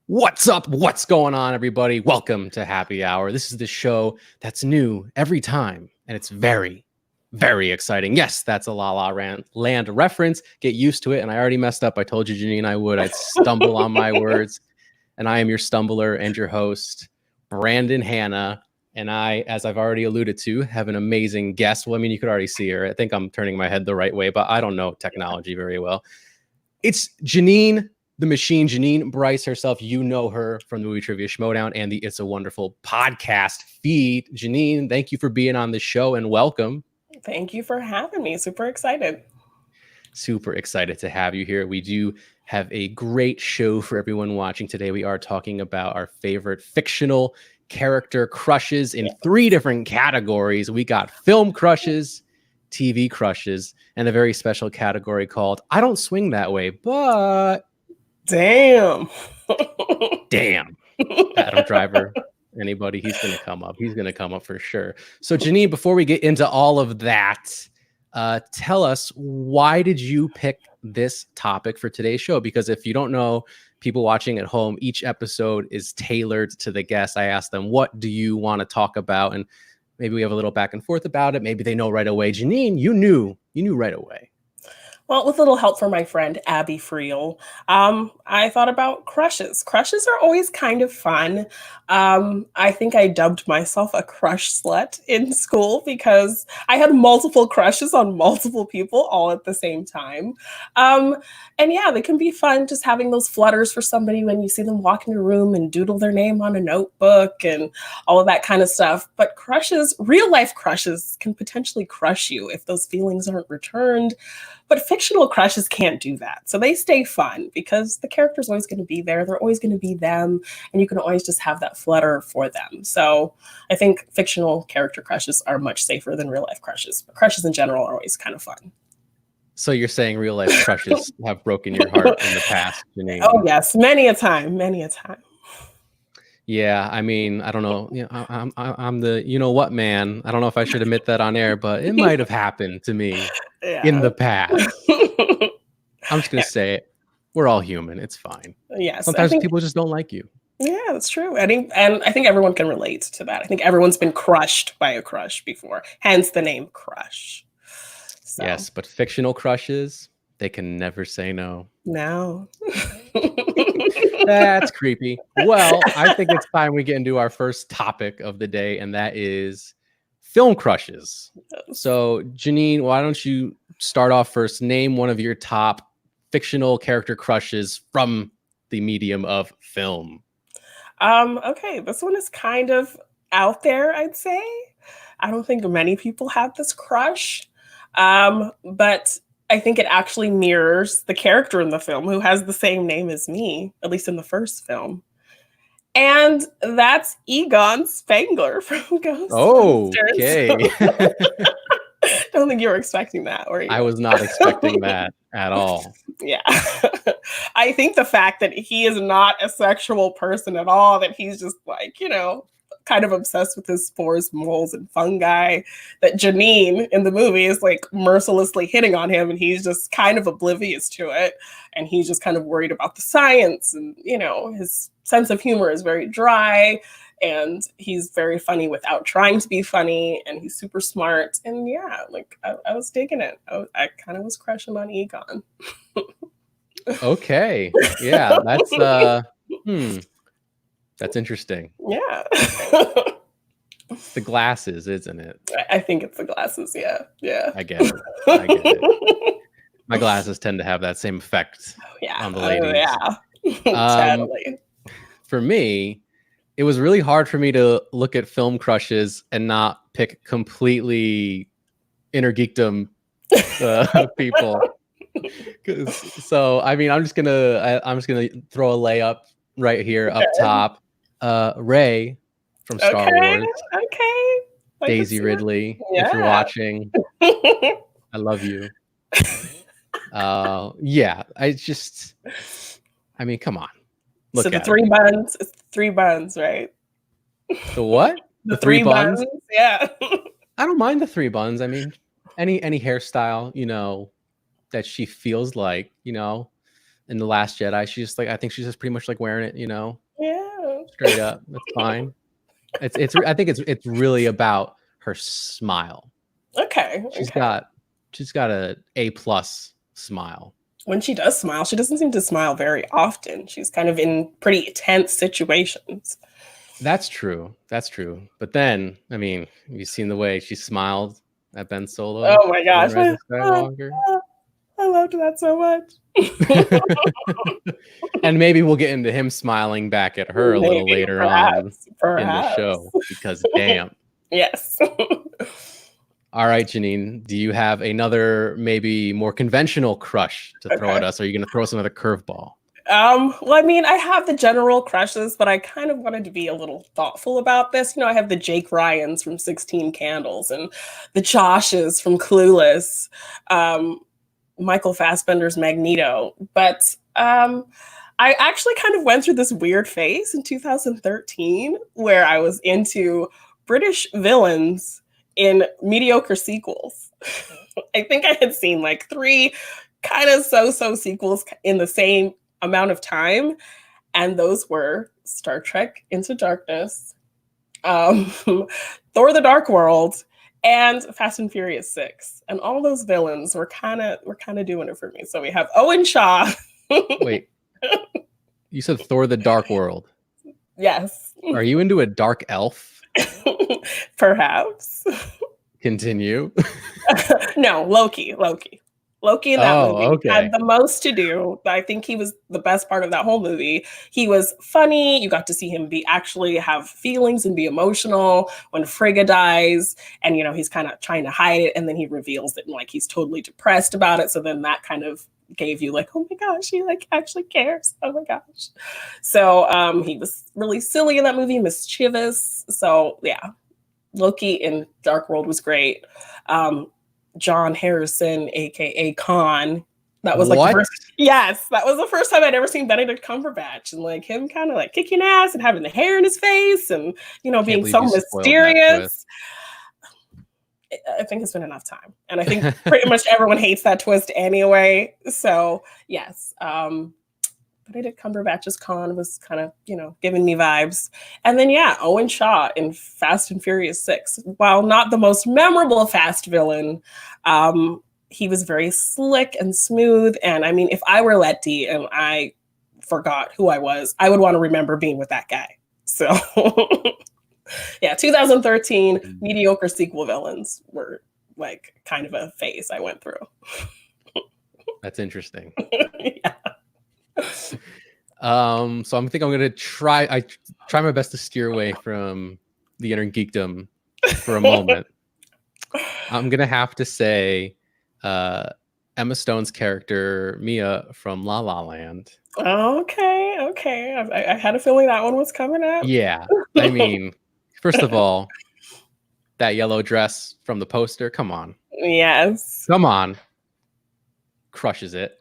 What's up? What's going on, everybody? Welcome to Happy Hour. This is the show that's new every time, and it's very, very exciting. Yes, that's a La La Land reference. Get used to it. And I already messed up. I told you, Jeannine, I'd stumble on my words. And I am your stumbler and your host, Brandon Hanna. And I, as I've already alluded to, have an amazing guest. Well, I mean, you could already see her. I think I'm turning my head the right way, but I don't know technology very well. It's Jeannine the Machine, Jeannine Brice herself. You know her from the Movie Trivia Schmoedown and the It's a Wonderful podcast feed. Jeannine, thank you for being on the show and welcome. Thank you for having me. Super excited. Super excited to have you here. We do have a great show for everyone watching today. We are talking about our favorite fictional character crushes in three different categories. We got film crushes, TV crushes, and a very special category called I Don't Swing That Way, but... Damn. Adam Driver, anybody, he's going to come up. He's going to come up for sure. So, Jeannine, before we get into all of that, tell us, why did you pick this topic for today's show? Because if you don't know, people watching at home, each episode is tailored to the guest. I asked them, what do you want to talk about? And maybe we have a little back and forth about it. Maybe they know right away. Jeannine, you knew right away. Well, with a little help from my friend, Abby Friel, I thought about crushes. Crushes are always kind of fun. I think I dubbed myself a crush slut in school because I had multiple crushes on multiple people all at the same time. And yeah, they can be fun just having those flutters for somebody when you see them walk in a room and doodle their name on a notebook and all of that kind of stuff. But crushes, real life crushes, can potentially crush you if those feelings aren't returned. But fictional crushes can't do that. So they stay fun because the character's always going to be there. They're always going to be them. And you can always just have that flutter for them. So I think fictional character crushes are much safer than real life crushes. But crushes in general are always kind of fun. So you're saying real life crushes have broken your heart in the past, Jeannine? Oh, yes. Many a time. Yeah, I mean, I don't know. You know, I'm the you know what man. I don't know if I should admit that on air, but it might have happened to me in the past. I'm just gonna say it. We're all human. It's fine. Yes. Sometimes people just don't like you. Yeah, that's true. And I think everyone can relate to that. I think everyone's been crushed by a crush before. Hence the name Crush. So. Yes, but fictional crushes, they can never say no. No. That's creepy. Well, I think it's time we get into our first topic of the day, and that is film crushes. So, Jeannine, why don't you start off first? Name one of your top fictional character crushes from the medium of film. Okay, this one is kind of out there, I'd say. I don't think many people have this crush, but I think it actually mirrors the character in the film who has the same name as me, at least in the first film. And that's Egon Spengler from Ghostbusters. Oh, okay. Don't think you were expecting that, were you? I was not expecting that at all. Yeah. I think the fact that he is not a sexual person at all, that he's just like, you know, kind of obsessed with his spores, moles, and fungi, that Jeannine in the movie is like mercilessly hitting on him and he's just kind of oblivious to it. And he's just kind of worried about the science, and, you know, his sense of humor is very dry and he's very funny without trying to be funny, and he's super smart. And yeah, like I was digging it. I kind of was crushing on Egon. Okay. Yeah, that's interesting. Yeah. The glasses, isn't it? I think it's the glasses. Yeah. I get it. My glasses tend to have that same effect on the ladies. Totally. For me, it was really hard for me to look at film crushes and not pick completely inner geekdom people. So, I mean, I'm just gonna throw a layup right here up top. Ray from Star Wars. Okay. Daisy Ridley, if you're watching, I love you. Yeah, I mean, come on. Look so the at three it. buns, it's 3 buns, right? The what? The 3 buns? Yeah. I don't mind the 3 buns. I mean, any hairstyle, you know, that she feels like, you know, in The Last Jedi. She's just like, I think she's just pretty much like wearing it, Yeah. straight up. That's fine. I think it's really about her smile. Okay. She's got a A+ smile. When she does smile, she doesn't seem to smile very often. She's kind of in pretty tense situations. That's true. But then, I mean, have you seen the way she smiled at Ben Solo? Oh my gosh. I loved that so much. And maybe we'll get into him smiling back at her a little later on in the show, because damn. Yes. All right, Jeannine, do you have another maybe more conventional crush to throw at us? Or are you going to throw us another curveball? Well, I mean, I have the general crushes, but I kind of wanted to be a little thoughtful about this. I have the Jake Ryans from 16 Candles and the Joshes from Clueless, Michael Fassbender's Magneto. But I actually kind of went through this weird phase in 2013 where I was into British villains in mediocre sequels. I think I had seen like 3 kind of so-so sequels in the same amount of time, and those were Star Trek Into Darkness, Thor: The Dark World, and Fast and Furious 6. And all those villains were kind of doing it for me. So we have Owen Shaw. Wait, you said Thor: The Dark World? Yes. Are you into a dark elf? Perhaps. Continue. No, Loki in that movie had the most to do. I think he was the best part of that whole movie. He was funny. You got to see him actually have feelings and be emotional when Frigga dies, and he's kind of trying to hide it, and then he reveals it and like he's totally depressed about it. So then that kind of gave you like, oh my gosh, he like actually cares. Oh my gosh. So he was really silly in that movie, mischievous. So yeah, Loki in Dark World was great. John Harrison, aka Khan. That was like the first. Yes, that was the first time I'd ever seen Benedict Cumberbatch, and like him kind of like kicking ass and having the hair in his face, and being so mysterious. I think it's been enough time, and I think pretty much everyone hates that twist anyway. So yes, Benedict Cumberbatch's Khan was kind of, giving me vibes. And then, yeah, Owen Shaw in Fast and Furious 6. While not the most memorable Fast villain, he was very slick and smooth. And I mean, if I were Letty and I forgot who I was, I would want to remember being with that guy. So, yeah, 2013 mediocre sequel villains were like kind of a phase I went through. That's interesting. Yeah. So I think I'm gonna try my best to steer away from the inner geekdom for a moment. I'm gonna have to say Emma Stone's character Mia from La La Land. Okay. I had a feeling that one was coming up. Yeah, I mean, first of all, that yellow dress from the poster, come on. Yes. Come on. Crushes it.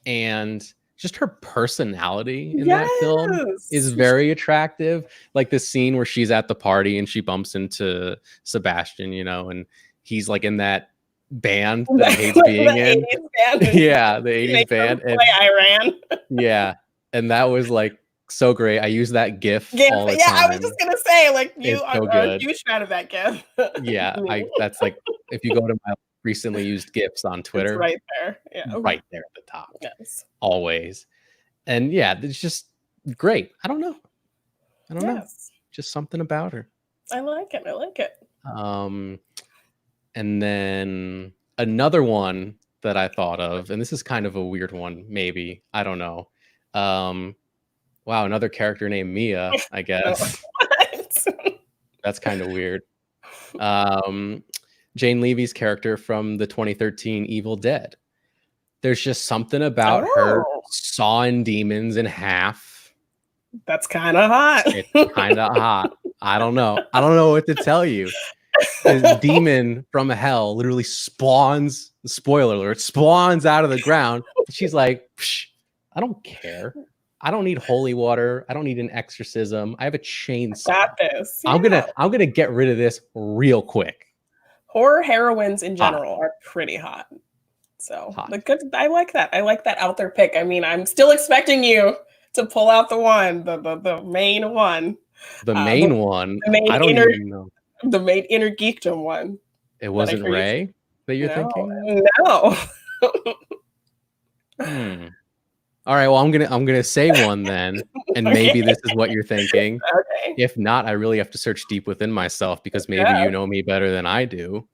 And just her personality in that film is very attractive. Like the scene where she's at the party and she bumps into Sebastian, and he's like in that band that he hates being in. Yeah, the 80s band. And Iran. Yeah. And that was like so great. I use that GIF all the time. Yeah, I was just gonna say, like, you are a huge fan of that GIF. Yeah, that's like, if you go to my recently used GIFs on Twitter, it's right there. Yeah, right there at the top. Yes, always. And yeah, it's just great. I don't know. Just something about her. I like it. And then another one that I thought of, and this is kind of a weird one, maybe. I don't know. Wow, another character named Mia, I guess. That's kind of weird. Jane Levy's character from the 2013 Evil Dead. There's just something about her sawing demons in half. That's kind of hot. It's kind of hot. I don't know what to tell you. This demon from hell literally spawns, spoiler alert, spawns out of the ground. She's like, I don't care. I don't need holy water. I don't need an exorcism. I have a chainsaw. Got this. Yeah. I'm gonna get rid of this real quick. Horror heroines in general are pretty hot. So Hot. I like that. I like that out there pick. I mean, I'm still expecting you to pull out the main one. The Uh, main one. the main I don't inner even know. the main inner geekdom one. It That I wasn't created. Ray that you're No, thinking? no. All right, well, I'm gonna say one then, and maybe this is what you're thinking. Okay. If not, I really have to search deep within myself because maybe Yeah. you know me better than I do.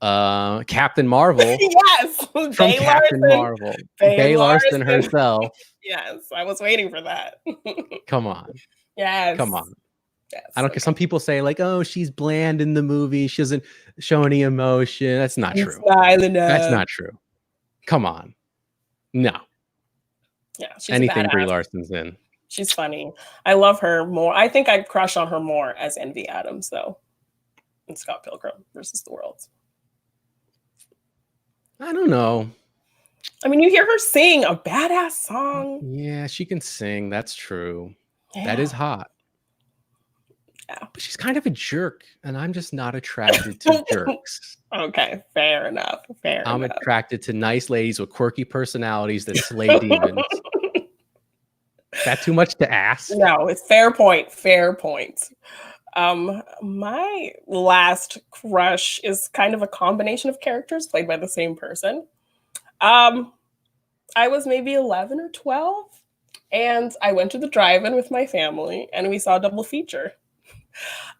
Captain Marvel Yes. from Brie Captain Larson. Marvel, Brie Brie Larson Larson. herself. Yes, I was waiting for that. Come on, Yes. come on. Yes. I don't care. Some people say like, "Oh, she's bland in the movie. She doesn't show any emotion." That's not true. That's not true. Come on. No. Yeah, she's Anything a Brie badass. Larson's in. She's funny. I love her more. I think I'd crush on her more as Envy Adams, though, in Scott Pilgrim versus the World. I don't know. I mean, you hear her sing a badass song. Yeah, she can sing. That's true. Yeah. That is hot. Yeah. But she's kind of a jerk, and I'm just not attracted to jerks. Okay, fair enough. I'm attracted to nice ladies with quirky personalities that slay demons. Is that too much to ask? No, it's fair point. Fair point. My last crush is kind of a combination of characters played by the same person. I was maybe 11 or 12, and I went to the drive-in with my family, and we saw a double feature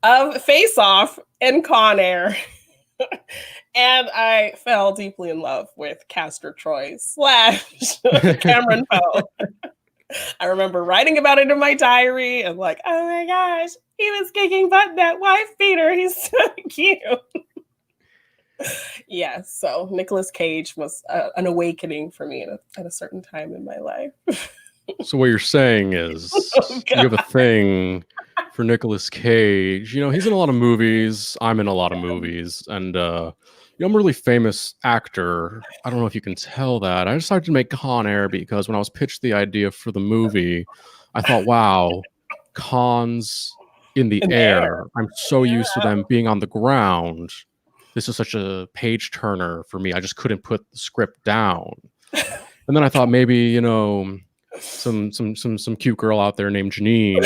of Face Off and Con Air. And I fell deeply in love with Castor Troy / Cameron Poe. I remember writing about it in my diary and like, oh my gosh, he was kicking butt in that wife beater. He's so cute. Yeah, so Nicolas Cage was an awakening for me at a certain time in my life. So what you're saying is you have a thing for Nicolas Cage. You know, he's in a lot of movies. I'm in a lot of movies. And, you know, I'm a really famous actor. I don't know if you can tell that. I decided to make Con Air because when I was pitched the idea for the movie, I thought, wow, cons in the air. I'm so used to them being on the ground. This is such a page turner for me. I just couldn't put the script down. And then I thought maybe, you know, some cute girl out there named Jeannine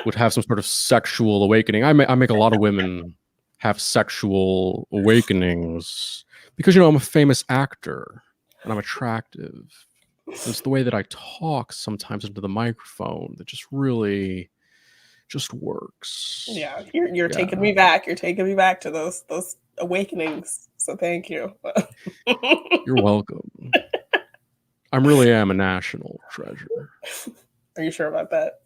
would have some sort of sexual awakening. I make a lot of women have sexual awakenings because, you know, I'm a famous actor and I'm attractive. It's the way that I talk sometimes into the microphone that just really just works. Yeah, you're taking me back. You're taking me back to those awakenings. So thank you. You're welcome. I really am a national treasure. Are you sure about that?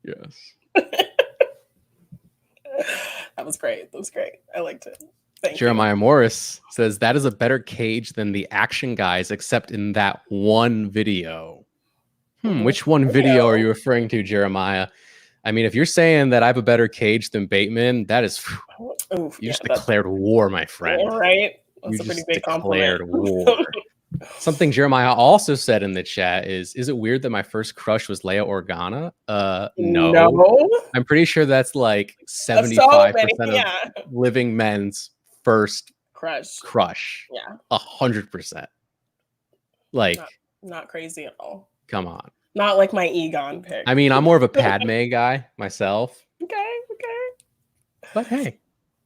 Yes. That was great. That was great. I liked it. Thank Jeremiah Morris says that is a better Cage than the action guys, except in that one video. Which one video are you referring to, Jeremiah? I mean, if you're saying that I have a better Cage than Bateman, that is you just declared war, my friend. All right. That's you a pretty just big declared compliment. war. Something Jeremiah also said in the chat is it weird that my first crush was Leia Organa? No. I'm pretty sure that's like 75% of living men's first crush. Yeah. 100%. Like not crazy at all. Come on. Not like my Egon pick. I mean, I'm more of a Padme guy myself. Okay. But hey,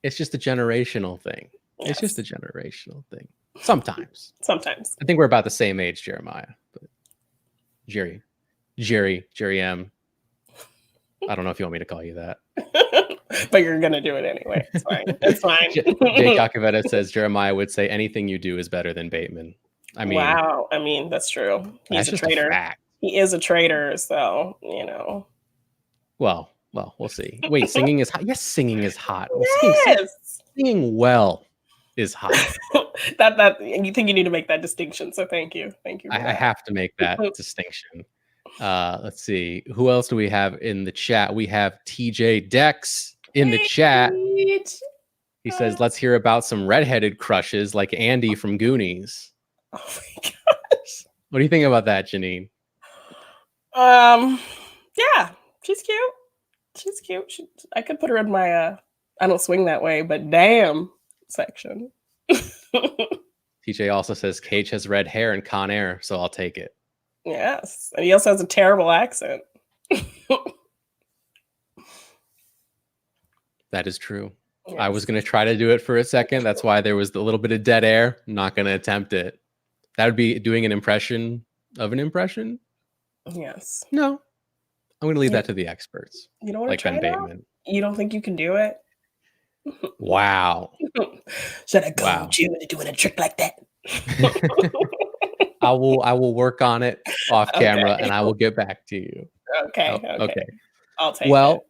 it's just a generational thing. Yes. It's just a generational thing. Sometimes. I think we're about the same age, Jeremiah. But Jerry M. I don't know if you want me to call you that. But you're gonna do it anyway. It's fine. It's fine. Jake Acavetta says Jeremiah would say anything you do is better than Bateman. I mean, wow. I mean, that's true. He's a traitor. He is a traitor, so you know. Well, we'll see. Wait, singing is hot. Yes, singing is hot. Yes. Singing well is hot. that you think you need to make that distinction. So thank you. I have to make that distinction. Let's see. Who else do we have in the chat? We have TJ Dex in the chat. He says, let's hear about some redheaded crushes like Andy from Goonies. Oh my gosh. What do you think about that, Jeannine? Yeah, she's cute. I could put her in my I don't swing that way, but damn section. TJ also says Cage has red hair in Con Air, so I'll take it. Yes. And he also has a terrible accent. That is true. Yes. I was going to try to do it for a second. That's why there was a little bit of dead air. I'm not going to attempt it. That would be doing an impression of an impression. Yes. No. I'm going to leave that to the experts. You don't want like to try Ben Bateman. You don't think you can do it? Wow. Should I go June doing a trick like that? I will work on it off camera and I will get back to you. Okay. I'll take it.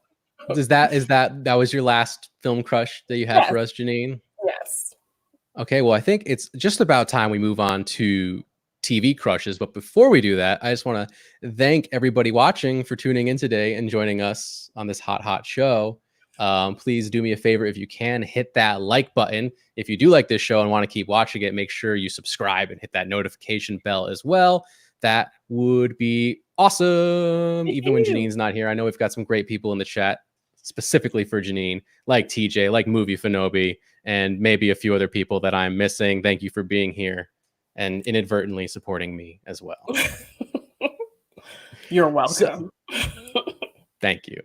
Is that was your last film crush that you had for us, Jeannine? Yes. Okay, well, I think it's just about time we move on to TV crushes. But before we do that, I just want to thank everybody watching for tuning in today and joining us on this hot show. Please do me a favor if you can, hit that like button. If you do like this show and want to keep watching it, make sure you subscribe and hit that notification bell as well. That would be awesome. Even when Jeannine's not here, I know we've got some great people in the chat specifically for Jeannine, like TJ, like Movie Finobi, and maybe a few other people that I'm missing. Thank you for being here and inadvertently supporting me as well. You're welcome. Thank you.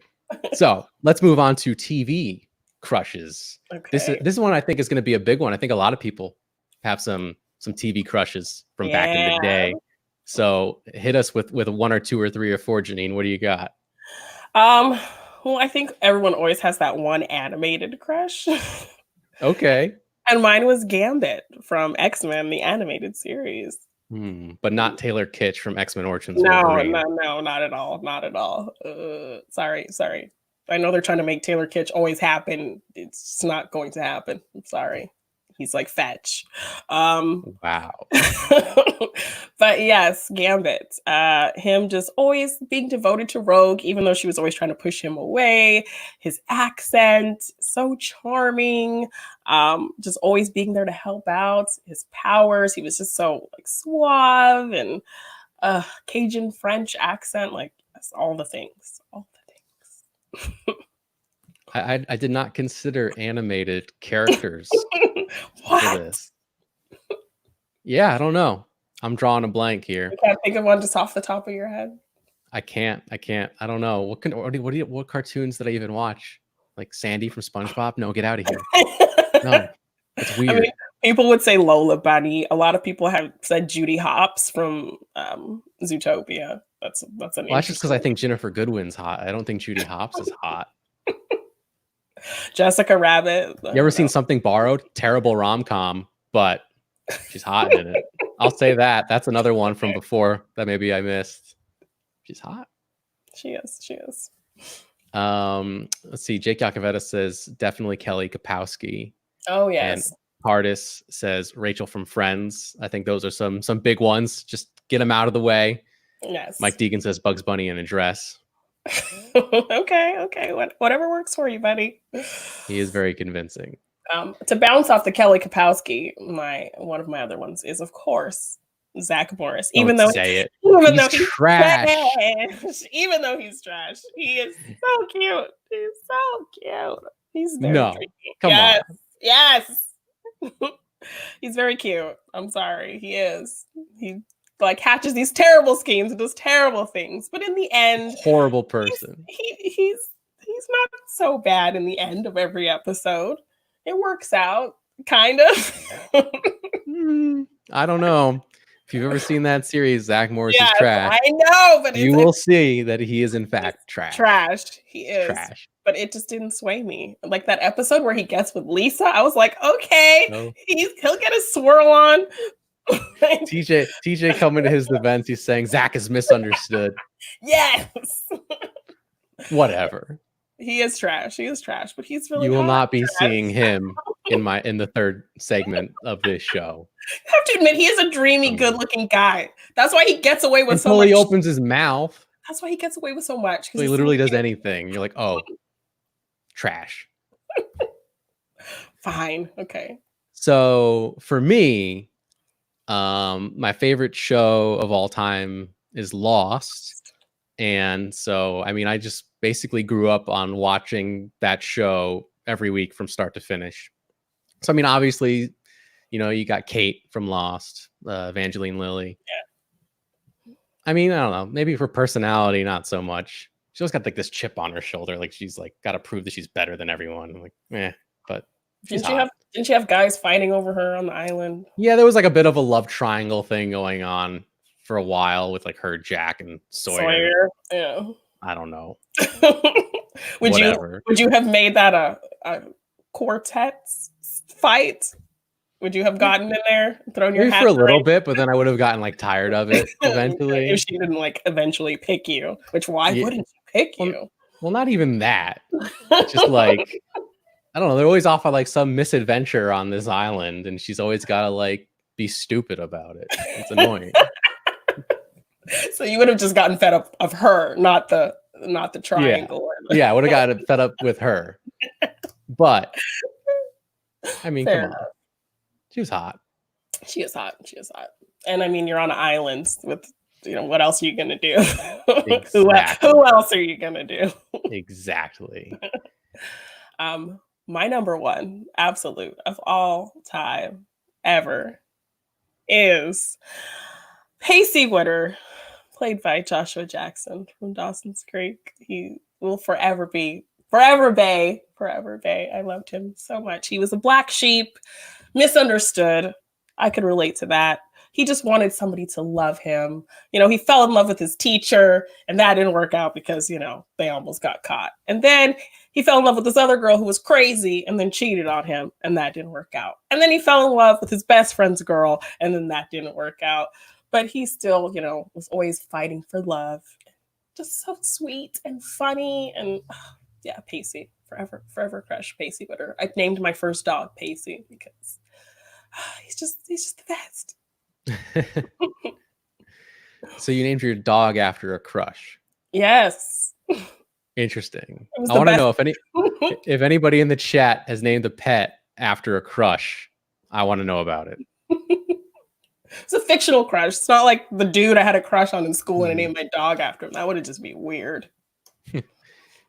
So let's move on to TV crushes. Okay. This is one I think is going to be a big one. I think a lot of people have some TV crushes from back in the day. So hit us with 1 or 2 or 3 or 4, Jeannine. What do you got? Well, I think everyone always has that one animated crush. Okay. And mine was Gambit from X-Men, the animated series. But not Taylor Kitsch from X-Men Origins. No, not at all. Not at all. Sorry. I know they're trying to make Taylor Kitsch always happen. It's not going to happen. I'm sorry. He's like fetch. Wow. But yes, Gambit. Him just always being devoted to Rogue, even though she was always trying to push him away. His accent, so charming. Just always being there to help out. His powers, he was just so like suave and Cajun French accent, like that's all the things. I did not consider animated characters for this. Yeah, I don't know. I'm drawing a blank here. You can't think of one just off the top of your head? I can't. I don't know. What cartoons did I even watch? Like Sandy from SpongeBob? No, get out of here. No, it's weird. I mean, people would say Lola Bunny. A lot of people have said Judy Hopps from Zootopia. That's an well, that's just because I think Jennifer Goodwin's hot. I don't think Judy Hopps is hot. Jessica Rabbit. You ever seen Something Borrowed? Terrible rom-com, but she's hot in it. I'll say that. That's another one from before that maybe I missed. She's hot. She is. Let's see. Jake Yakavetta says definitely Kelly Kapowski. Oh yes. And Hardis says Rachel from Friends. I think those are some big ones. Just get them out of the way. Yes. Mike Deegan says Bugs Bunny in a dress. Okay. Whatever works for you, buddy. He is very convincing. To bounce off the Kelly Kapowski, one of my other ones is of course Zach Morris. Even though he's trash, he is so cute. He's so cute. He's very creepy. Come on. Yes. He's very cute. I'm sorry. He is. He like hatches these terrible schemes and does terrible things, but in the end, horrible person. He's not so bad in the end of every episode. It works out, kind of. I don't know. If you've ever seen that series, Zach Morris is trash. I know, but you will see that he is in fact trash. He is trash. But it just didn't sway me. Like that episode where he gets with Lisa, I was like, okay, he'll get a swirl on. TJ coming to his defense, he's saying Zach is misunderstood. Yes. Whatever. He is trash, but he's really you will not be seeing him in the third segment of this show. I have to admit, he is a dreamy, good-looking guy. That's why he gets away with so much. Until he opens his mouth. That's why he gets away with so much. So he literally does anything. You're like, oh, trash. Fine. Okay. So for me, my favorite show of all time is Lost. And so, I mean, I just basically grew up on watching that show every week from start to finish. So, I mean, obviously, You got Kate from Lost, Evangeline Lilly. Yeah. I mean, I don't know. Maybe for personality, not so much. She always got like this chip on her shoulder, like she's like got to prove that she's better than everyone. I'm like, but she's hot. Didn't she have guys fighting over her on the island? Yeah, there was like a bit of a love triangle thing going on for a while with like her, Jack, and Sawyer. Yeah. I don't know. would you have made that a quartet fight? Would you have gotten in there, thrown your hat for a little bit, but then I would have gotten like tired of it eventually. If she didn't like eventually pick you, which why wouldn't she pick you? Well, not even that. Just like I don't know. They're always off on like some misadventure on this island, and she's always got to like be stupid about it. It's annoying. So you would have just gotten fed up of her, not the triangle. Yeah, I would have gotten fed up with her. But I mean, come on. She was hot. She is hot. And I mean, you're on an island with, what else are you going to do? Exactly. Who else are you going to do? Exactly. My number one absolute of all time ever is Pacey Witter, played by Joshua Jackson from Dawson's Creek. He will forever Bay. I loved him so much. He was a black sheep, misunderstood. I could relate to that. He just wanted somebody to love him. He fell in love with his teacher, and that didn't work out because, they almost got caught. And then he fell in love with this other girl who was crazy and then cheated on him, and that didn't work out. And then he fell in love with his best friend's girl, and then that didn't work out. But he still, was always fighting for love. Just so sweet and funny. And yeah, Pacey. Forever crush Pacey Witter. I named my first dog Pacey because he's just the best. So you named your dog after a crush? Yes. Interesting. I want to know if anybody in the chat has named a pet after a crush. I want to know about it. It's a fictional crush. It's not like the dude I had a crush on in school and I named my dog after him. That would just be weird.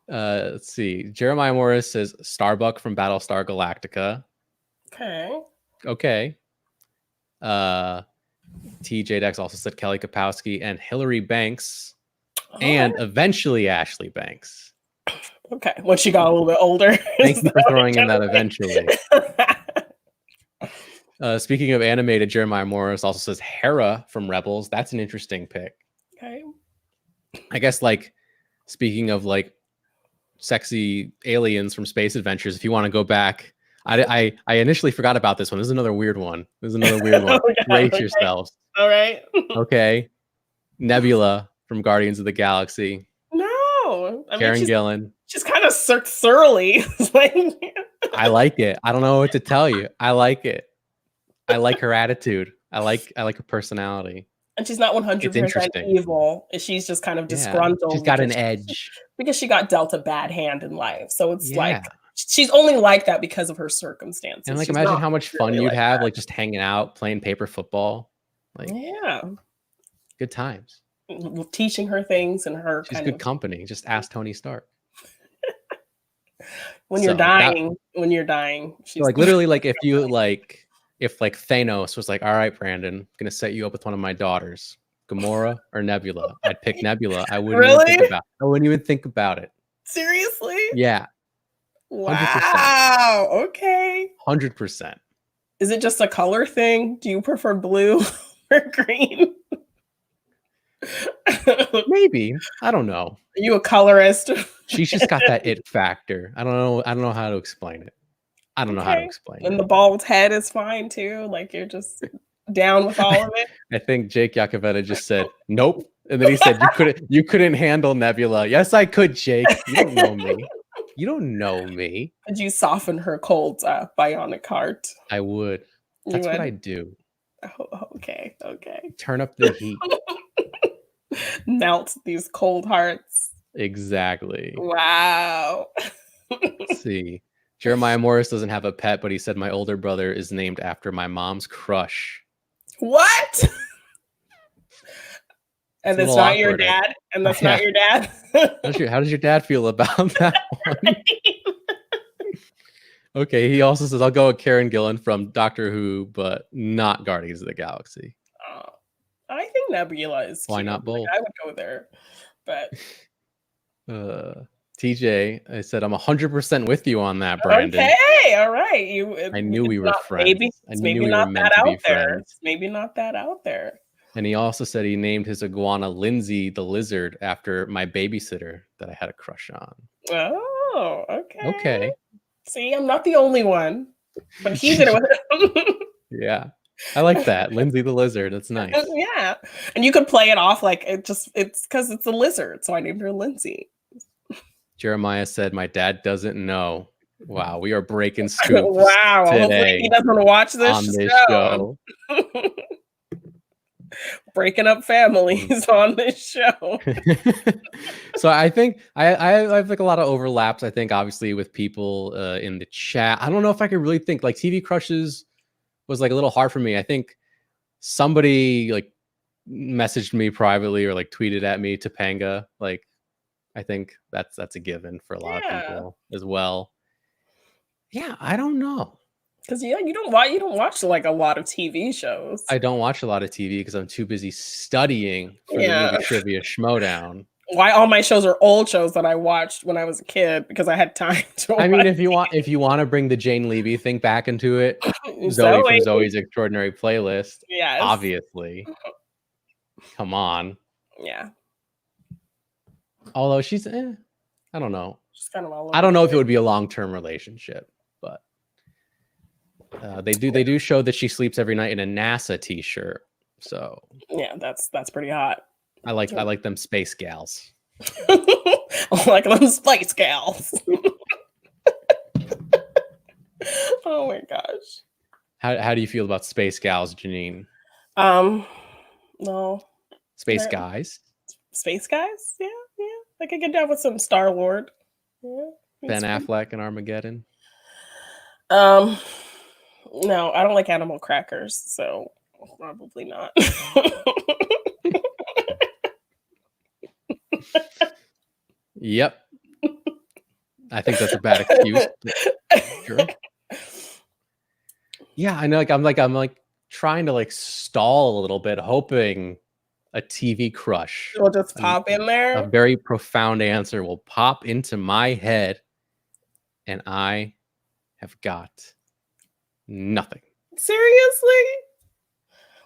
Let's see. Jeremiah Morris says Starbuck from Battlestar Galactica. Okay. TJ Dex also said Kelly Kapowski and Hillary Banks, and eventually Ashley Banks. Okay, when she got a little bit older. Thank you for throwing in that eventually. Speaking of animated, Jeremiah Morris also says Hera from Rebels. That's an interesting pick. Okay. I guess like speaking of like sexy aliens from Space Adventures, if you want to go back, I initially forgot about this one. This is another weird one. Brace yourselves. All right. Okay. Nebula from Guardians of the Galaxy. No. Karen Gillan. She's kind of surly. I like it. I don't know what to tell you. I like it. I like her attitude. I like her personality. And she's not 100% evil. She's just kind of disgruntled. She's got an edge. Because she got dealt a bad hand in life. So it's like she's only like that because of her circumstances. And like imagine how much fun you'd have like just hanging out, playing paper football. Like good times. Teaching her things and her she's good company. Just ask Tony Stark. when you're dying, she's like literally like if Thanos was like, all right, Brandon, I'm gonna set you up with one of my daughters, Gamora or Nebula. I'd pick Nebula. I wouldn't even think about it. Seriously? Yeah. 100%. Wow. Okay. 100%. Is it just a color thing? Do you prefer blue or green? Maybe. I don't know. Are you a colorist? She's just got that it factor. I don't know how to explain it. And the bald head is fine too. Like you're just down with all of it. I think Jake Yakavetta just said nope, and then he said you couldn't handle Nebula. Yes, I could, Jake. You don't know me. Could you soften her cold bionic heart? I would. That's what I do. Oh, okay. Turn up the heat. Melt these cold hearts. Exactly. Wow. Let's see. Jeremiah Morris doesn't have a pet, but he said my older brother is named after my mom's crush. What? And it's not your dad? And that's not your dad? How does your dad feel about that one? Okay, he also says, I'll go with Karen Gillan from Doctor Who, but not Guardians of the Galaxy. I think Nebula is Why cute. not both? Like, I would go there, but TJ, I said, I'm 100% with you on that, Brandon. okay, all right. I knew we were friends. Maybe I it's knew maybe we were not meant that to be out there. friends. It's maybe not that out there. And he also said he named his iguana Lindsay the lizard after my babysitter that I had a crush on. Oh, okay. Okay. See, I'm not the only one, but he did it with him. Yeah. I like that. Lindsay the lizard. That's nice. Yeah. And you could play it off like it's because it's a lizard. So I named her Lindsay. Jeremiah said, my dad doesn't know. Wow, we are breaking scoops. Wow. Hopefully he doesn't watch this on this show. Breaking up families on this show. So I think I have like a lot of overlaps, I think, obviously, with people in the chat. I don't know if I could really think like TV crushes was like a little hard for me. I think somebody like messaged me privately or like tweeted at me Topanga. Like, I think that's a given for a lot of people as well. Yeah, I don't know. Because you don't watch like a lot of TV shows. I don't watch a lot of TV because I'm too busy studying for the Movie Trivia Schmoedown. Why all my shows are old shows that I watched when I was a kid because I had time to watch. I mean, if you want to bring the Jane Levy thing back into it, Zoe from Zoe's Extraordinary Playlist. Yes. Obviously. Come on. Yeah. Although she's I don't know. She's kind of all over. I don't know if it would be a long-term relationship, but they do show that she sleeps every night in a NASA t-shirt. So yeah, that's pretty hot. I like them space gals. I like them space gals. Oh my gosh. How do you feel about space gals, Jeannine? No. Space guys? Space guys? Yeah. I could get down with some Star-Lord. Yeah. Ben Affleck and Armageddon? No, I don't like animal crackers, so probably not. Yep. I think that's a bad excuse. Sure. Yeah, I know. I'm trying to like stall a little bit, hoping a TV crush will just pop in there. A very profound answer will pop into my head, and I have got nothing. Seriously?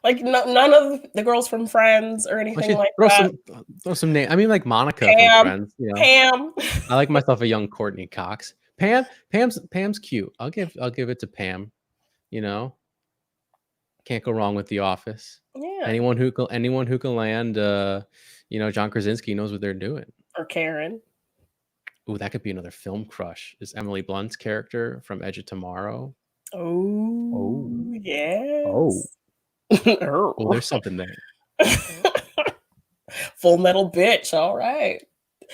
Like none of the girls from Friends or anything like that. Throw some name. I mean, like Monica from Friends. You know? Pam. I like myself a young Courtney Cox. Pam's cute. I'll give it to Pam. You know, can't go wrong with The Office. Yeah. Anyone who can land, John Krasinski knows what they're doing. Or Karen. Ooh, that could be another film crush. Is Emily Blunt's character from Edge of Tomorrow? Oh, yes. Oh, there's something there. Full Metal Bitch. All right.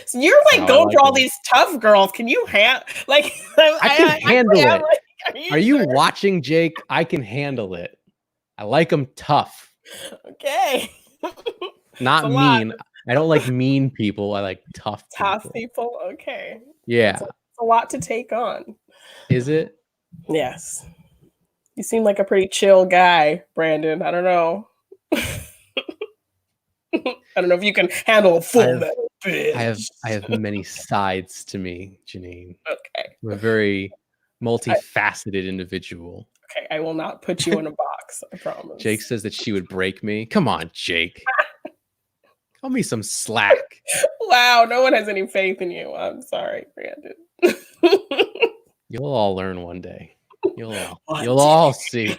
So you're like going for all these tough girls. Can you I can handle it. Are you watching, Jake? I can handle it. I like them tough. Okay. Not mean. I don't like mean people. I like tough people. Okay. Yeah. It's a lot to take on. Is it? Yes. You seem like a pretty chill guy, Brandon. I don't know. I don't know if you can handle a full metal bitch. I have many sides to me, Jeannine. Okay. I'm a very multifaceted individual. Okay, I will not put you in a box, I promise. Jake says that she would break me. Come on, Jake. Cut me some slack. Wow, no one has any faith in you. I'm sorry, Brandon. You'll all learn one day. You'll all see.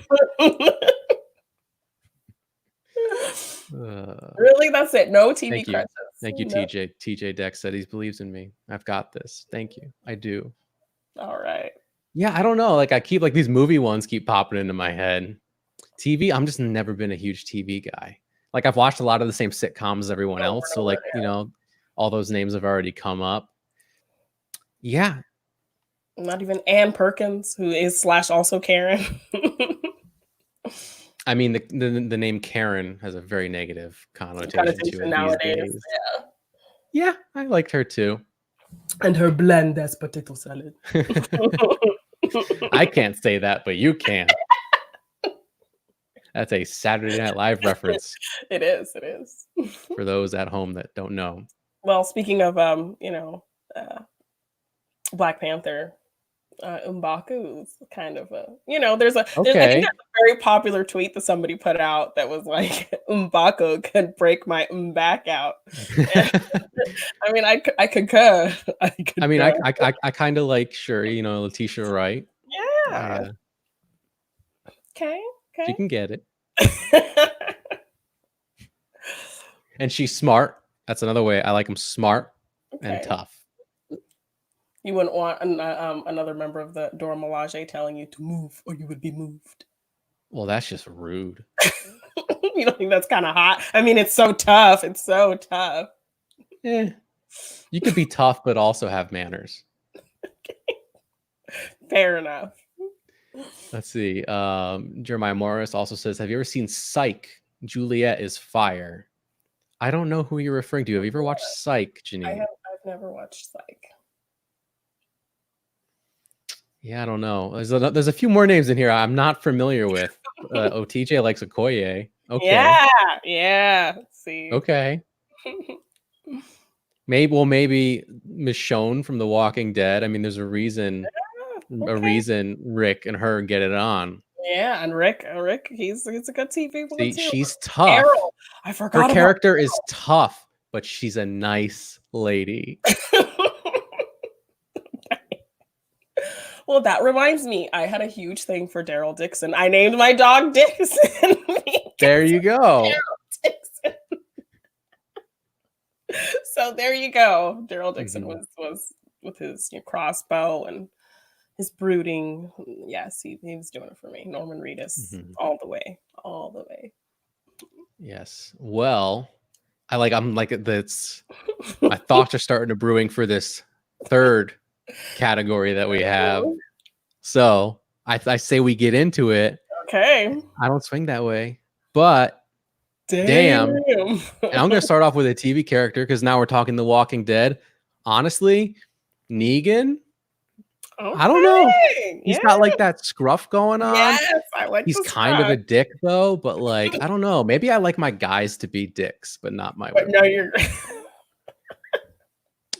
Really? That's it? No TV crushes? Thank you, TJ. TJ Dex said he believes in me. I've got this. Thank you. I do. All right. Yeah, I don't know. Like I keep these movie ones keep popping into my head. TV, I'm just never been a huge TV guy. Like I've watched a lot of the same sitcoms as everyone else. So like, all those names have already come up. Yeah. Not even Ann Perkins, who is / also Karen. I mean, the name Karen has a very negative connotation to it nowadays. Yeah, I liked her too. And her blend as potato salad. I can't say that, but you can. That's a Saturday Night Live reference. It is. It is. For those at home that don't know. Well, speaking of, Black Panther, M'Baku is kind of a, there's a, I think Okay. there's a very popular tweet that somebody put out that was like, M'Baku could break my back out. I mean, I concur. I mean, I kind of like Shuri, Letitia Wright. Yeah. Okay. She can get it. And she's smart. That's another way. I like them smart and tough. You wouldn't want another member of the Dora Milaje telling you to move or you would be moved. Well, that's just rude. You don't think that's kind of hot? I mean, it's so tough. It's so tough. You could be tough, but also have manners. Fair enough. Let's see. Jeremiah Morris also says, have you ever seen Psych? Juliet is fire. I don't know who you're referring to. Have you ever watched Psych, Jeannine? I've never watched Psych. Yeah, I don't know. There's a few more names in here I'm not familiar with. TJ likes Okoye. Okay. Yeah. See. Okay. Maybe Michonne from The Walking Dead. I mean, there's a reason Rick and her get it on. Yeah, and Rick, he's a good TV villain too. She's tough. Carol, I forgot. Her character is tough, but she's a nice lady. Well, that reminds me, I had a huge thing for Daryl Dixon. I named my dog Dixon. There you go. So there you go. Daryl Dixon was with his crossbow and his brooding. Yes, he was doing it for me. Norman Reedus, all the way. Yes. Well, I'm like that's my thoughts are starting to brewing for this third category that we have. So I say we get into it. Okay. I don't swing that way, but damn. And I'm gonna start off with a TV character because now we're talking The Walking Dead. Honestly, Negan. Okay. I don't know. He's got like that scruff going on. Yes, I like. He's kind of a dick though, but like I don't know. Maybe I like my guys to be dicks, but not my women. No, you're.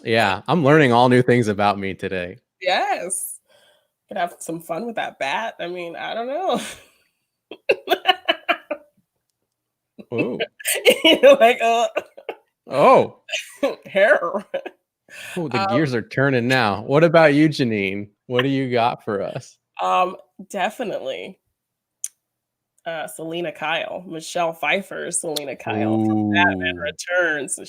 Yeah, I'm learning all new things about me today. Yes, could have some fun with that bat. I mean, I don't know. Oh, like hair. Oh, the gears are turning now. What about you, Jeannine? What do you got for us? Definitely. Selena Kyle, Michelle Pfeiffer's Selena Kyle from Batman Returns.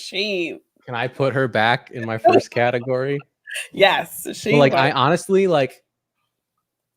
Can I put her back in my first category? Yes, I honestly like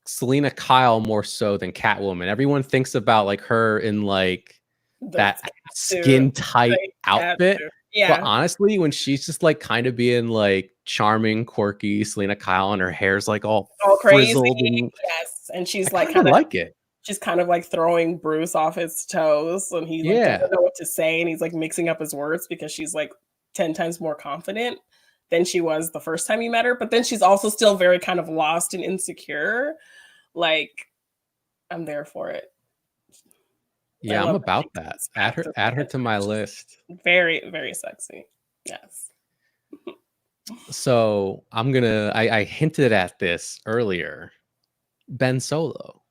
Selena Kyle more so than Catwoman. Everyone thinks about like her in like that skin tight outfit. Yeah. But honestly, when she's just like kind of being like charming, quirky Selena Kyle, and her hair's like all crazy, and, yes, and she's kind of like it. She's kind of like throwing Bruce off his toes, and he doesn't know what to say, and he's like mixing up his words because she's like 10 times more confident than she was the first time you met her. But then she's also still very kind of lost and insecure. Like, I'm there for it. Yeah, I'm about that. Add her to my list. Very, very sexy. Yes. So I hinted at this earlier. Ben Solo.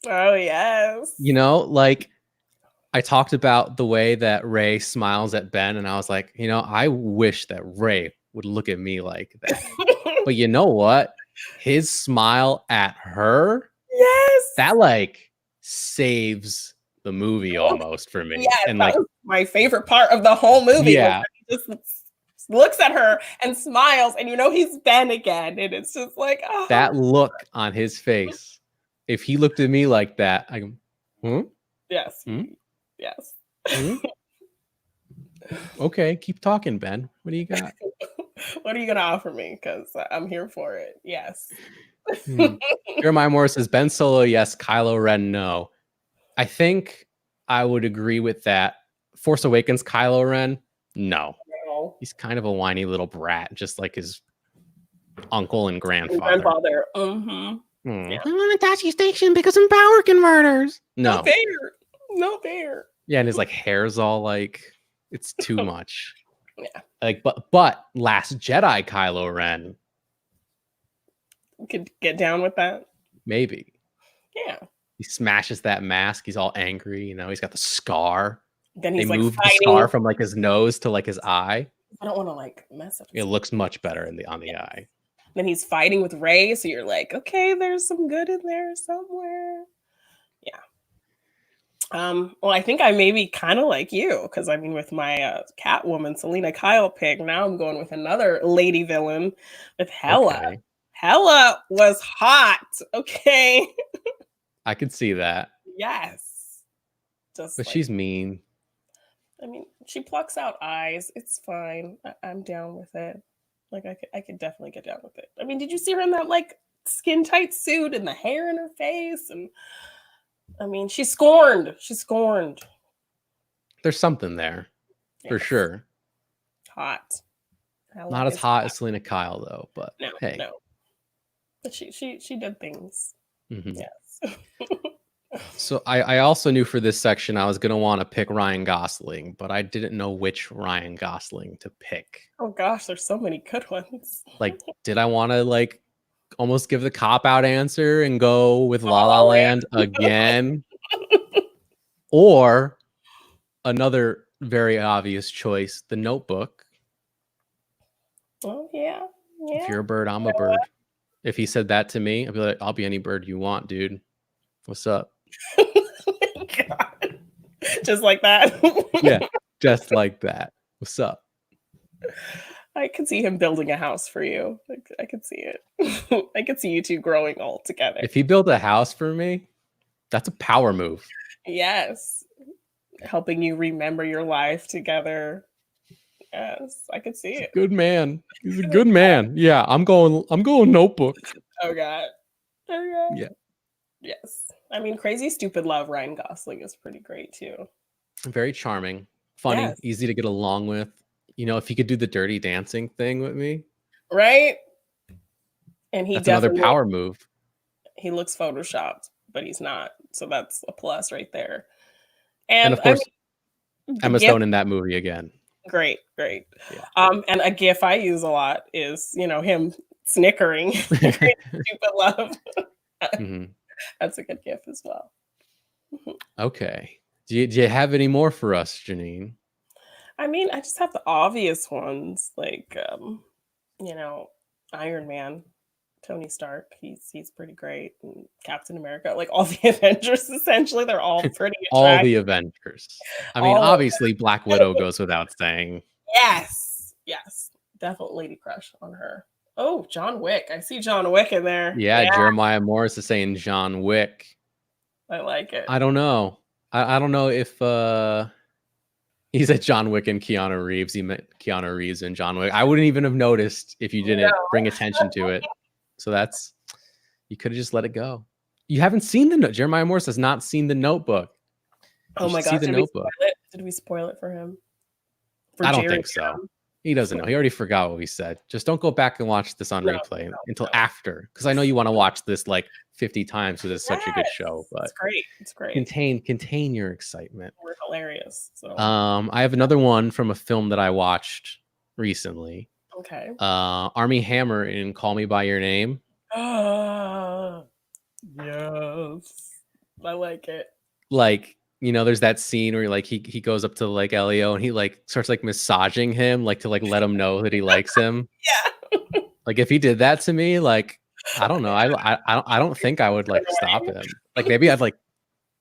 Oh, yes. Like I talked about the way that Rey smiles at Ben, and I was like, I wish that Rey would look at me like that. But you know what? His smile at her, yes, that like saves the movie almost for me. Yeah, and like my favorite part of the whole movie. Yeah, he just looks at her and smiles, and he's Ben again, and it's just like that look on his face. If he looked at me like that, I go, yes, yes. Okay, keep talking, Ben. What do you got? What are you gonna offer me? Because I'm here for it. Yes. Jeremiah Moore says Ben Solo, yes. Kylo Ren, no. I think I would agree with that. Force Awakens, Kylo Ren, no. He's kind of a whiny little brat, just like his uncle and grandfather. Yeah. I'm on the Tashi station because some power converters. No No. fair. No fair. Yeah, and his like hair's all like it's too much. Yeah. Like, but Last Jedi Kylo Ren, Could get down with that. maybe. Yeah. He smashes that mask. He's all angry. You know, he's got the scar. Then They he's like moved the fighting. scar from like his nose to like his eye. I don't want to like mess up. It looks much better on the eye. Then he's fighting with Rey, so you're like, okay, there's some good in there somewhere. Yeah. Well, I think I may be kind of like you, because I mean, with my Catwoman, Selena Kyle pick, now I'm going with another lady villain with Hela. Okay. Hela was hot. Okay. I could see that. Yes. Just But like, she's mean. I mean, she plucks out eyes. It's fine. I'm down with it. Like I could definitely get down with it. I mean, did you see her in that like skin tight suit and the hair in her face? And I mean, she's scorned. She's scorned. There's something there for Yes. sure. Hot. Hela Not as is hot as Selena Kyle though, but No, hey. no. But she did things. Mhm. Yes. So I also knew for this section I was gonna want to pick Ryan Gosling, but I didn't know which Ryan Gosling to pick. Oh gosh, there's so many good ones. Like, did I want to like almost give the cop out answer and go with La La La La Land again, or another very obvious choice, The Notebook? Oh yeah. If Yeah. you're a bird, I'm a bird. If he said that to me, I'd be like, I'll be any bird you want, dude. What's up? God. Just like that. Yeah, just like that. What's up? I could see him building a house for you. I could see it. I could see you two growing all together. If he built a house for me, that's a power move. Yes. Helping you remember your life together. Yes, I could see it. Good man. He's a good man. Yeah, I'm going Notebook. Oh god. Oh god. Yeah. Yes. I mean, Crazy Stupid Love, Ryan Gosling is pretty great too. Very charming, funny, Yes. easy to get along with. You know, if he could do the dirty dancing thing with me, Right? And he that's another definitely power move. he looks photoshopped, but he's not. So that's a plus right there. And of course, the Emma gift- Stone in that movie again. Great. Yeah. And a gif I use a lot is, him snickering. Crazy Stupid Love. Mhm. That's a good gif as well. Okay. Do you have any more for us, Jeannine? I mean, I just have the obvious ones like Iron Man, Tony Stark. He's pretty great. And Captain America, like all the Avengers, essentially, they're all pretty attractive. All the Avengers. I mean, All of obviously, Black Widow goes without saying. Yes, definitely lady crush on her. Oh, John Wick. I see John Wick in there. Yeah, Jeremiah Morris is saying John Wick. I like it. I don't know. I don't know if he said John Wick and Keanu Reeves. He meant Keanu Reeves and John Wick. I wouldn't even have noticed if you didn't bring attention to it. So you could have just let it go. You haven't seen Jeremiah Morris has not seen The Notebook. Oh my see gosh, The Notebook. Did we spoil it for him? I don't think so. He doesn't know. He already forgot what we said. Just don't go back and watch this on replay until after, because I know you want to watch this like 50 times because it's such a good show. But it's great. Contain your excitement. We're hilarious. So I have another one from a film that I watched recently. okay. Army Hammer in Call Me by Your Name. Yes, I like it. Like, there's that scene where like he goes up to like Elio and he like starts like massaging him like to like let him know that he likes him. Yeah. Like if he did that to me, like I don't know, I don't think I would like stop him. Like maybe I'd like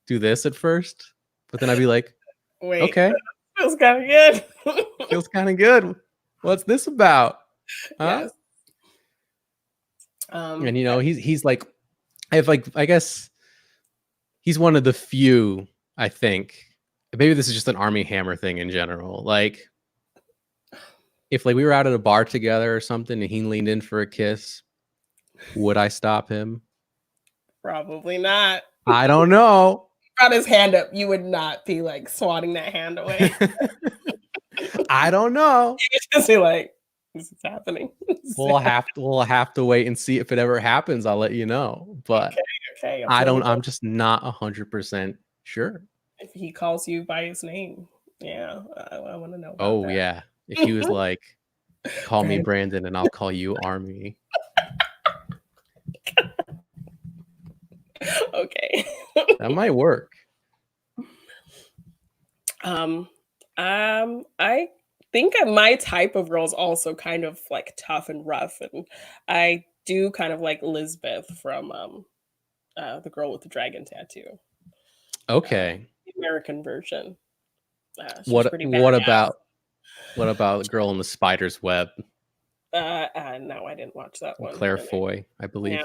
do this at first, but then I'd be like, wait, okay, feels kind of good. feels kind of good. What's this about? Huh? Yes. And he's like, I guess he's one of the few. I think maybe this is just an Army Hammer thing in general. Like if like we were out at a bar together or something and he leaned in for a kiss, would I stop him? Probably not. I don't know. Brought his hand up, you would not be like swatting that hand away. I don't know. You just be like, This is happening. We'll have to wait and see if it ever happens. I'll let you know. But okay. I'm just not 100% sure. If he calls you by his name, yeah, I want to know about Oh that. yeah. If he was like, call me Brandon and I'll call you Army. Okay. That might work. I think my type of girl is also kind of like tough and rough, and I do kind of like Lisbeth from the girl with the dragon tattoo. Okay. The American version. She's What pretty what badass. about the girl in the spider's web? No, I didn't watch that one. Claire Foy, I believe. No,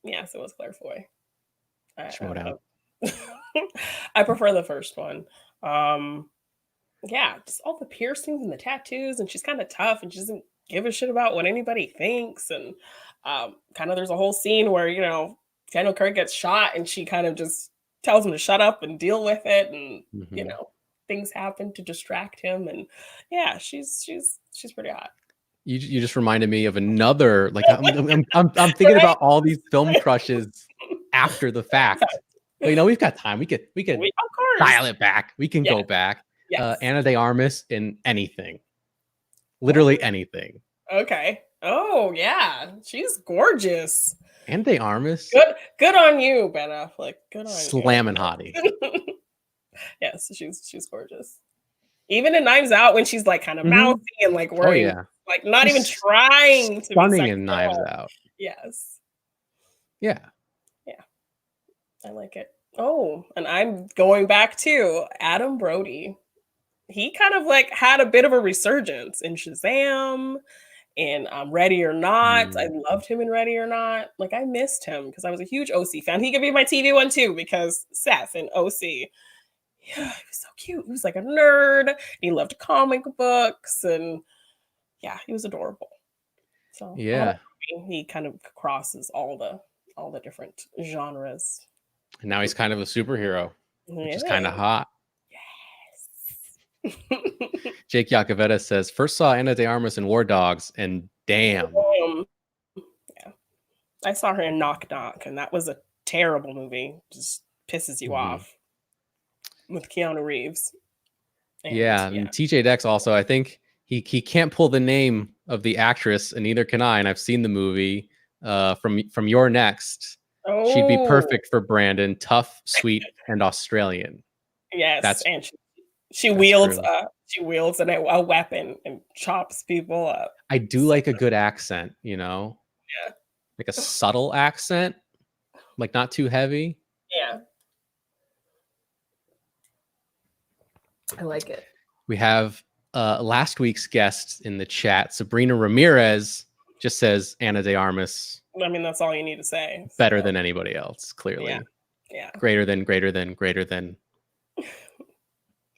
yes, it was Claire Foy. Schmoedown. I prefer the first one. Yeah, just all the piercings and the tattoos, and she's kind of tough, and she doesn't give a shit about what anybody thinks. And kind of, there's a whole scene where Daniel Craig gets shot, and she kind of just tells him to shut up and deal with it, and things happen to distract him. And yeah, she's pretty hot. You just reminded me of another, like I'm thinking about all these film crushes after the fact. But we've got time. We could dial it back. We can go back. Yes. Ana de Armas in anything. Literally anything. Okay. Oh yeah. She's gorgeous. Ana de Armas. Good on you, Ben Affleck. Good on you. Slamming hottie. Yes, she's gorgeous. Even in Knives Out, when she's like kind of mouthy and like wearing like not even trying to be stunning in Knives Out. Yes. Yeah. Yeah. I like it. Oh, and I'm going back to Adam Brody. He kind of like had a bit of a resurgence in Shazam and Ready or Not. I loved him in Ready or Not. Like, I missed him because I was a huge OC fan. He could be my TV one too, because Seth in OC, yeah, he was so cute. He was like a nerd. He loved comic books, and yeah, he was adorable. So yeah, he kind of crosses all the different genres. And now he's kind of a superhero, which is kind of hot. Jake Yacovetta says, first saw Ana de Armas in War Dogs, and damn. Yeah. I saw her in Knock Knock, and that was a terrible movie. Just pisses you off. With Keanu Reeves. And TJ Dex also, I think he can't pull the name of the actress, and neither can I. And I've seen the movie from Your Next. Oh. She'd be perfect for Brandon. Tough, sweet, and Australian. Yes, and she wields a weapon and chops people up. I do like a good accent, Yeah. Like a subtle accent, like not too heavy. Yeah. I like it. We have last week's guest in the chat, Sabrina Ramirez, just says Ana de Armas. I mean, that's all you need to say. Better than anybody else, clearly. Yeah. Greater than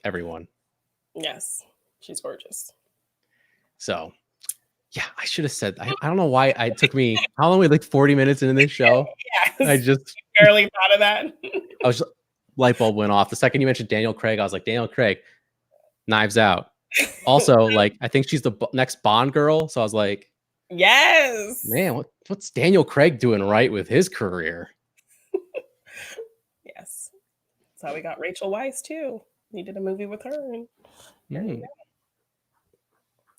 everyone. Yes, she's gorgeous. So, yeah, I should have said. I don't know why it took me. How long? Like 40 minutes into this show. Yes, I just barely thought of that. I was light bulb went off the second you mentioned Daniel Craig. I was like, Daniel Craig, Knives Out. Also, like, I think she's the next Bond girl. So I was like, yes, man, what's Daniel Craig doing right with his career? Yes, that's how we got Rachel Weisz too. He did a movie with her. And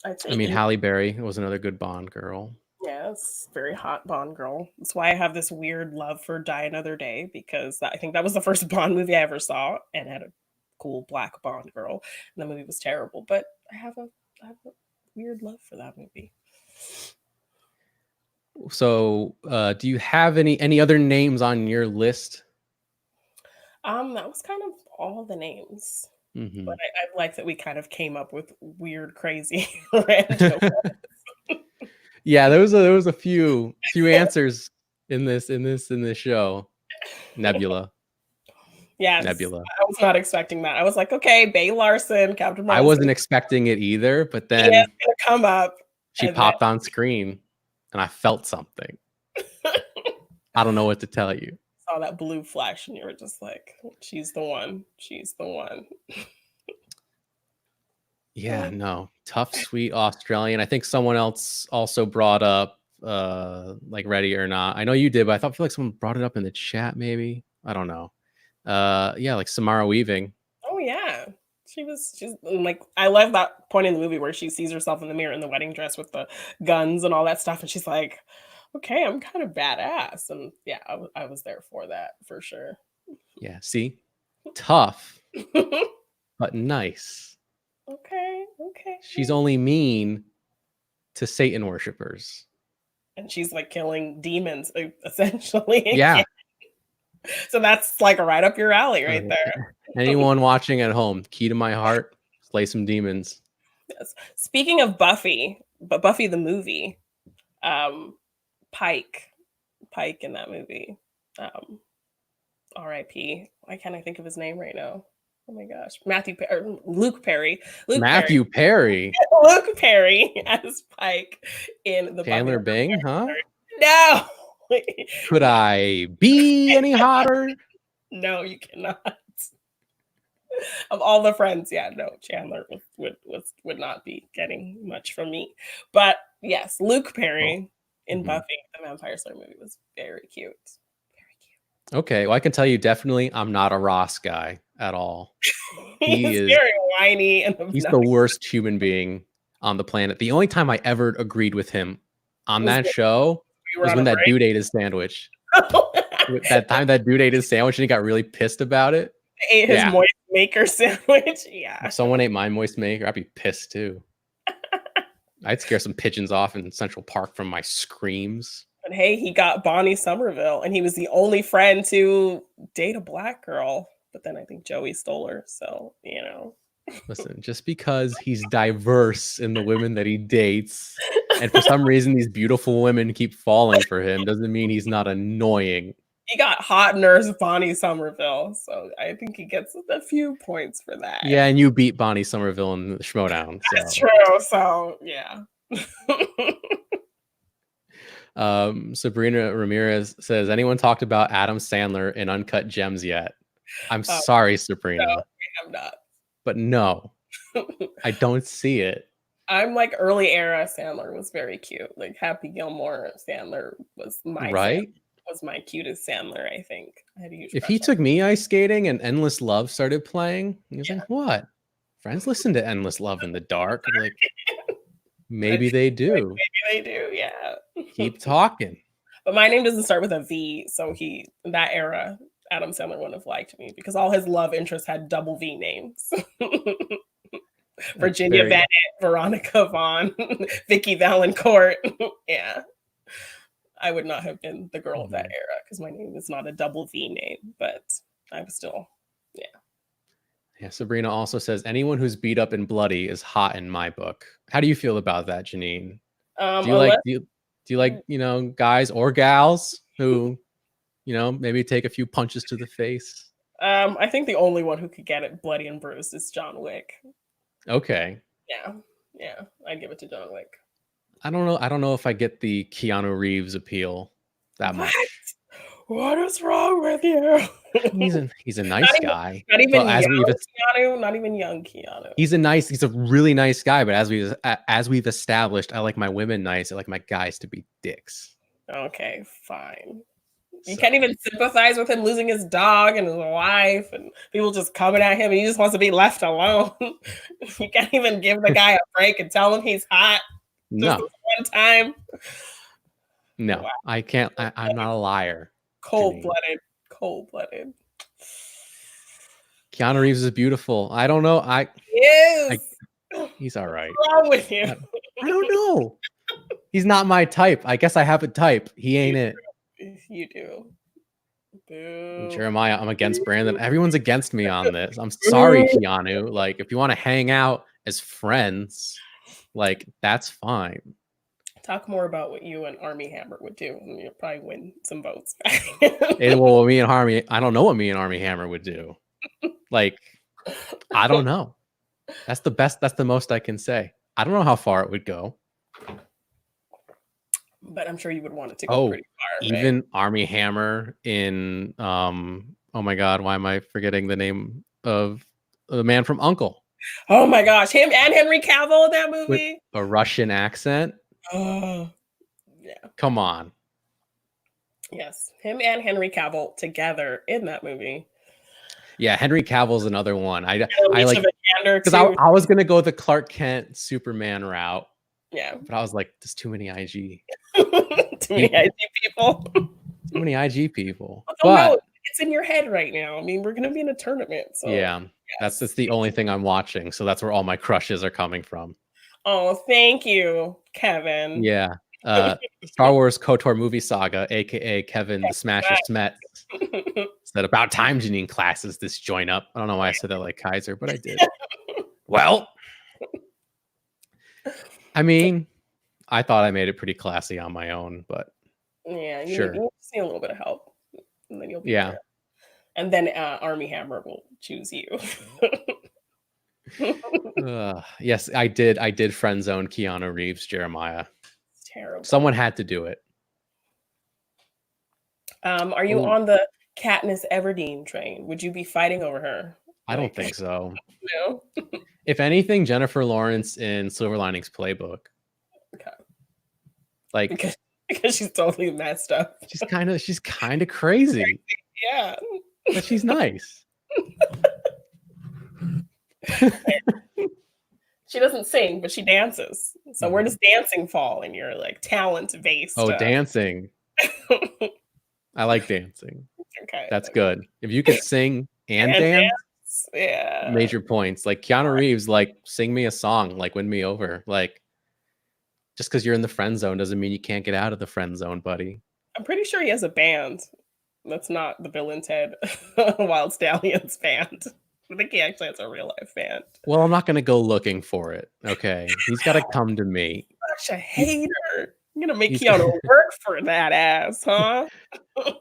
I mean, Halle Berry was another good Bond girl. Yes, very hot Bond girl. That's why I have this weird love for Die Another Day, because I think that was the first Bond movie I ever saw, and had a cool black Bond girl. And the movie was terrible, but I have a weird love for that movie. So, do you have any other names on your list? That was kind of all the names. But I like that we kind of came up with weird, crazy, random ones. Yeah, there was a few answers in this show. Nebula. Yes, Nebula. I was not expecting that. I was like, okay, Brie Larson, Captain Marvel. I wasn't expecting it either, but then it's gonna come up. She popped on screen, and I felt something. I don't know what to tell you. Saw that blue flash, and you were just like, she's the one. She's the one. Yeah, no. Tough, sweet Australian. I think someone else also brought up like Ready or Not. I know you did, but I feel like someone brought it up in the chat, maybe. I don't know. Yeah, like Samara Weaving. Oh yeah. She's like, I love that point in the movie where she sees herself in the mirror in the wedding dress with the guns and all that stuff, and she's like, okay, I'm kind of badass. And yeah, I was there for that for sure. Yeah, see? Tough, but nice. Okay. She's only mean to Satan worshippers. And she's like killing demons essentially. Yeah. So that's like right up your alley right there. Anyone watching at home, key to my heart, slay some demons. Yes. Speaking of Buffy, but Buffy the movie, Pike in that movie, R.I.P. Why can't I think of his name right now? Oh my gosh, Luke Perry. Matthew Perry. Luke Perry as Pike in the Chandler Bing, huh? No. Could I be any hotter? No, you cannot. Of all the friends, yeah, no, Chandler would not be getting much from me. But yes, Luke Perry in Buffy the Vampire Slayer movie was very cute. Very cute. Okay, well, I can tell you definitely I'm not a Ross guy at all. He's very whiny and he's the worst human being on the planet. The only time I ever agreed with him on that show was when that dude ate his sandwich. That time that dude ate his sandwich and he got really pissed about it. Ate his moist maker sandwich. Yeah. If someone ate my moist maker, I'd be pissed too. I'd scare some pigeons off in Central Park from my screams. But hey, he got Bonnie Somerville, and he was the only friend to date a black girl. But then I think Joey stole her. So, you know. Listen, just because he's diverse in the women that he dates, and for some reason these beautiful women keep falling for him, doesn't mean he's not annoying. He got hot nurse Bonnie Somerville, so I think he gets a few points for that. Yeah, and you beat Bonnie Somerville in the Schmoedown. So. That's true. So yeah. Sabrina Ramirez says, anyone talked about Adam Sandler in Uncut Gems yet? I'm sorry, Sabrina. No, I'm not. But no, I don't see it. I'm like early era Sandler was very cute. Like Happy Gilmore Sandler was my was my cutest Sandler, I think. I had a huge if he took me ice skating and Endless Love started playing, he was like, what? Friends listen to Endless Love in the dark. I'm like, maybe they do. Maybe they do, yeah. Keep talking. But my name doesn't start with a V, so in that era, Adam Sandler wouldn't have liked me because all his love interests had double V names. Virginia Bennett, Veronica Vaughn, Vicky Valancourt. Yeah. I would not have been the girl of that era because my name is not a double V name, but I was still, yeah. Yeah, Sabrina also says, anyone who's beat up and bloody is hot in my book. How do you feel about that, Jeannine? Do you like, you know, guys or gals who, you know, maybe take a few punches to the face? I think the only one who could get it bloody and bruised is John Wick. Okay. Yeah, I'd give it to John Wick. I don't know if I get the Keanu Reeves appeal that much. What is wrong with you? He's a nice guy. Not even Keanu. Not even young Keanu. He's a really nice guy. But as we've established, I like my women nice. I like my guys to be dicks. Okay, fine. You can't even sympathize with him losing his dog and his wife, and people just coming at him. And he just wants to be left alone. You can't even give the guy a break and tell him he's hot. No. Just one time. No, wow. I can't. I'm not a liar. Cold-blooded. Keanu Reeves is beautiful. I don't know. He's all right. What's wrong with you? I don't know. He's not my type. I guess I have a type. He ain't it. You do. Boo. Jeremiah, I'm against Brandon. Everyone's against me on this. I'm sorry, Keanu. Like, if you want to hang out as friends, like, that's fine. Talk more about what you and Armie Hammer would do, and you'll probably win some votes. Well, me and Armie, I don't know what me and Armie Hammer would do. Like, I don't know. That's the best. That's the most I can say. I don't know how far it would go. But I'm sure you would want it to go pretty far. Even right? Armie Hammer in oh my god, why am I forgetting the name of the man from Uncle? Oh my gosh, him and Henry Cavill in that with movie. a Russian accent. Oh, yeah. Come on. Yes, him and Henry Cavill together in that movie. Yeah, Henry Cavill's another one. I Alicia like Vikander because too. I was gonna go the Clark Kent Superman route, Yeah. but I was like, there's too many IG. Too many IG people. Too many IG people. Oh no, But it's in your head right now. I mean, we're gonna be in a tournament, so yeah, yes. that's the only thing I'm watching. So that's where all my crushes are coming from. Oh, thank you, Kevin. Yeah. Star Wars KOTOR movie saga, aka Kevin the Smasher Smet. Said about time Jeannine classes this joint up. I don't know why I said that like Kaiser, but I did. Well, I mean, I thought I made it pretty classy on my own, but Yeah, you sure. need just need a little bit of help, and then you'll be Yeah. there. And then Army Hammer will choose you. Yes, I did. I did friend zone Keanu Reeves, Jeremiah. It's terrible. Someone had to do it. Are you on the Katniss Everdeen train? Would you be fighting over her? I don't think so. No. If anything, Jennifer Lawrence in Silver Linings Playbook. Okay. Like because she's totally messed up. She's kind of crazy. Yeah. But she's nice. She doesn't sing, but she dances. So where does dancing fall in your like talent based? Oh, dancing. I like dancing. Okay. That's good. If you could sing and dance, yeah. major points. Like Keanu Reeves, like sing me a song, like win me over. Like just because you're in the friend zone doesn't mean you can't get out of the friend zone, buddy. I'm pretty sure he has a band. That's not the Bill and Ted Wild Stallions band. I think he actually has a real life band. Well, I'm not gonna go looking for it. Okay, he's got to come to me. Such a hater. You're gonna make Keanu work for that ass, huh?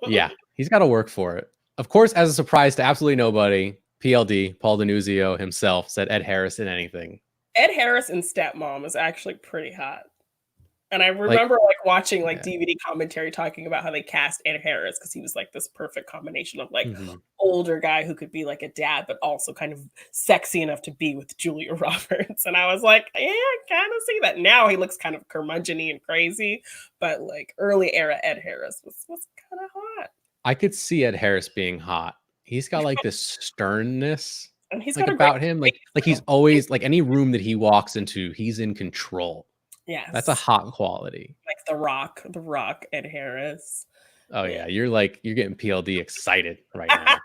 Yeah, he's got to work for it. Of course, as a surprise to absolutely nobody, PLD Paul Denuzio himself said Ed Harris in anything. Ed Harris in Stepmom is actually pretty hot. And I remember like watching like DVD commentary talking about how they cast Ed Harris because he was like this perfect combination of like older guy who could be like a dad, but also kind of sexy enough to be with Julia Roberts. And I was like, yeah, I kind of see that. Now he looks kind of curmudgeon-y and crazy, but like early era Ed Harris was kind of hot. I could see Ed Harris being hot. He's got like this sternness and he's like got about him. Like he's always like any room that he walks into, he's in control. Yes. That's a hot quality. Like the Rock, Ed Harris. Oh yeah, you're getting PLD excited right now.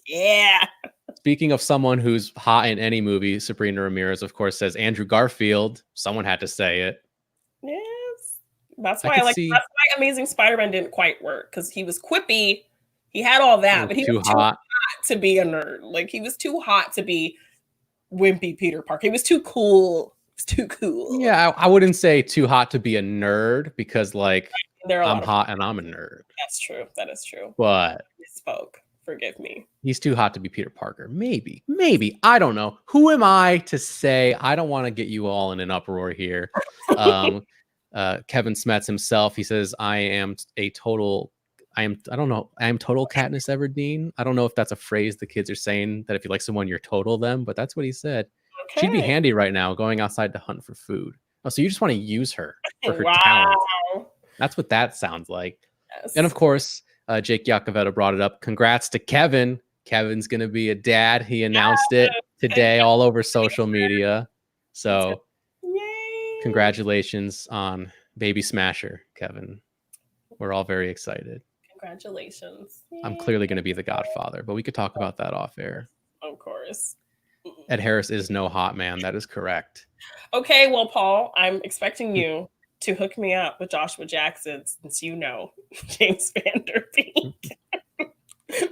Yeah. Speaking of someone who's hot in any movie, Sabrina Ramirez, of course, says Andrew Garfield. Someone had to say it. Yes. That's why that's why Amazing Spider-Man didn't quite work, because he was quippy. He had all that, but he was too hot to be a nerd. Like he was too hot to be wimpy Peter Parker. He was too cool. It's too cool. Yeah, I wouldn't say too hot to be a nerd because like I'm hot and I'm a nerd. That's true. That is true. But misspoke. Forgive me. He's too hot to be Peter Parker. Maybe. I don't know. Who am I to say? I don't want to get you all in an uproar here. Kevin Smets himself, he says, I am total Katniss Everdeen. I don't know if that's a phrase the kids are saying, that if you like someone, you're total them, but that's what he said. Okay. She'd be handy right now going outside to hunt for food. Oh, so you just want to use her for her talent. That's what that sounds like. Yes. And of course, Jake Iacovetta brought it up. Congrats to Kevin. Kevin's going to be a dad. He announced it today all over social media. So congratulations on Baby Smasher, Kevin. We're all very excited. Congratulations. I'm clearly going to be the godfather, but we could talk about that off air. Of course. Ed Harris is no hot man. That is correct. Okay, well, Paul, I'm expecting you to hook me up with Joshua Jackson, since you know James Van Der Beek.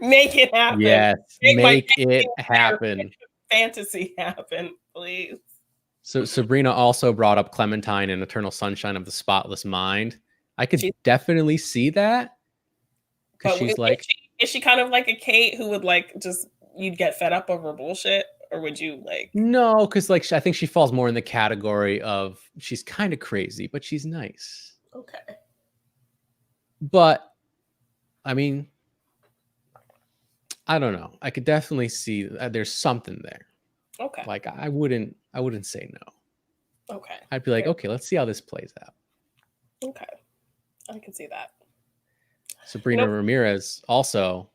Make it happen. Yes, make it happen. Fantasy happen, please. So Sabrina also brought up Clementine in Eternal Sunshine of the Spotless Mind. I could definitely see that. Because she's like... Is she kind of like a Kate who would like just... You'd get fed up over bullshit? Or would you like... No, because like I think she falls more in the category of she's kind of crazy, but she's nice. Okay. But, I mean, I don't know. I could definitely see there's something there. Okay. Like I wouldn't say no. Okay. I'd be like, okay, let's see how this plays out. Okay. I can see that. Sabrina Ramirez also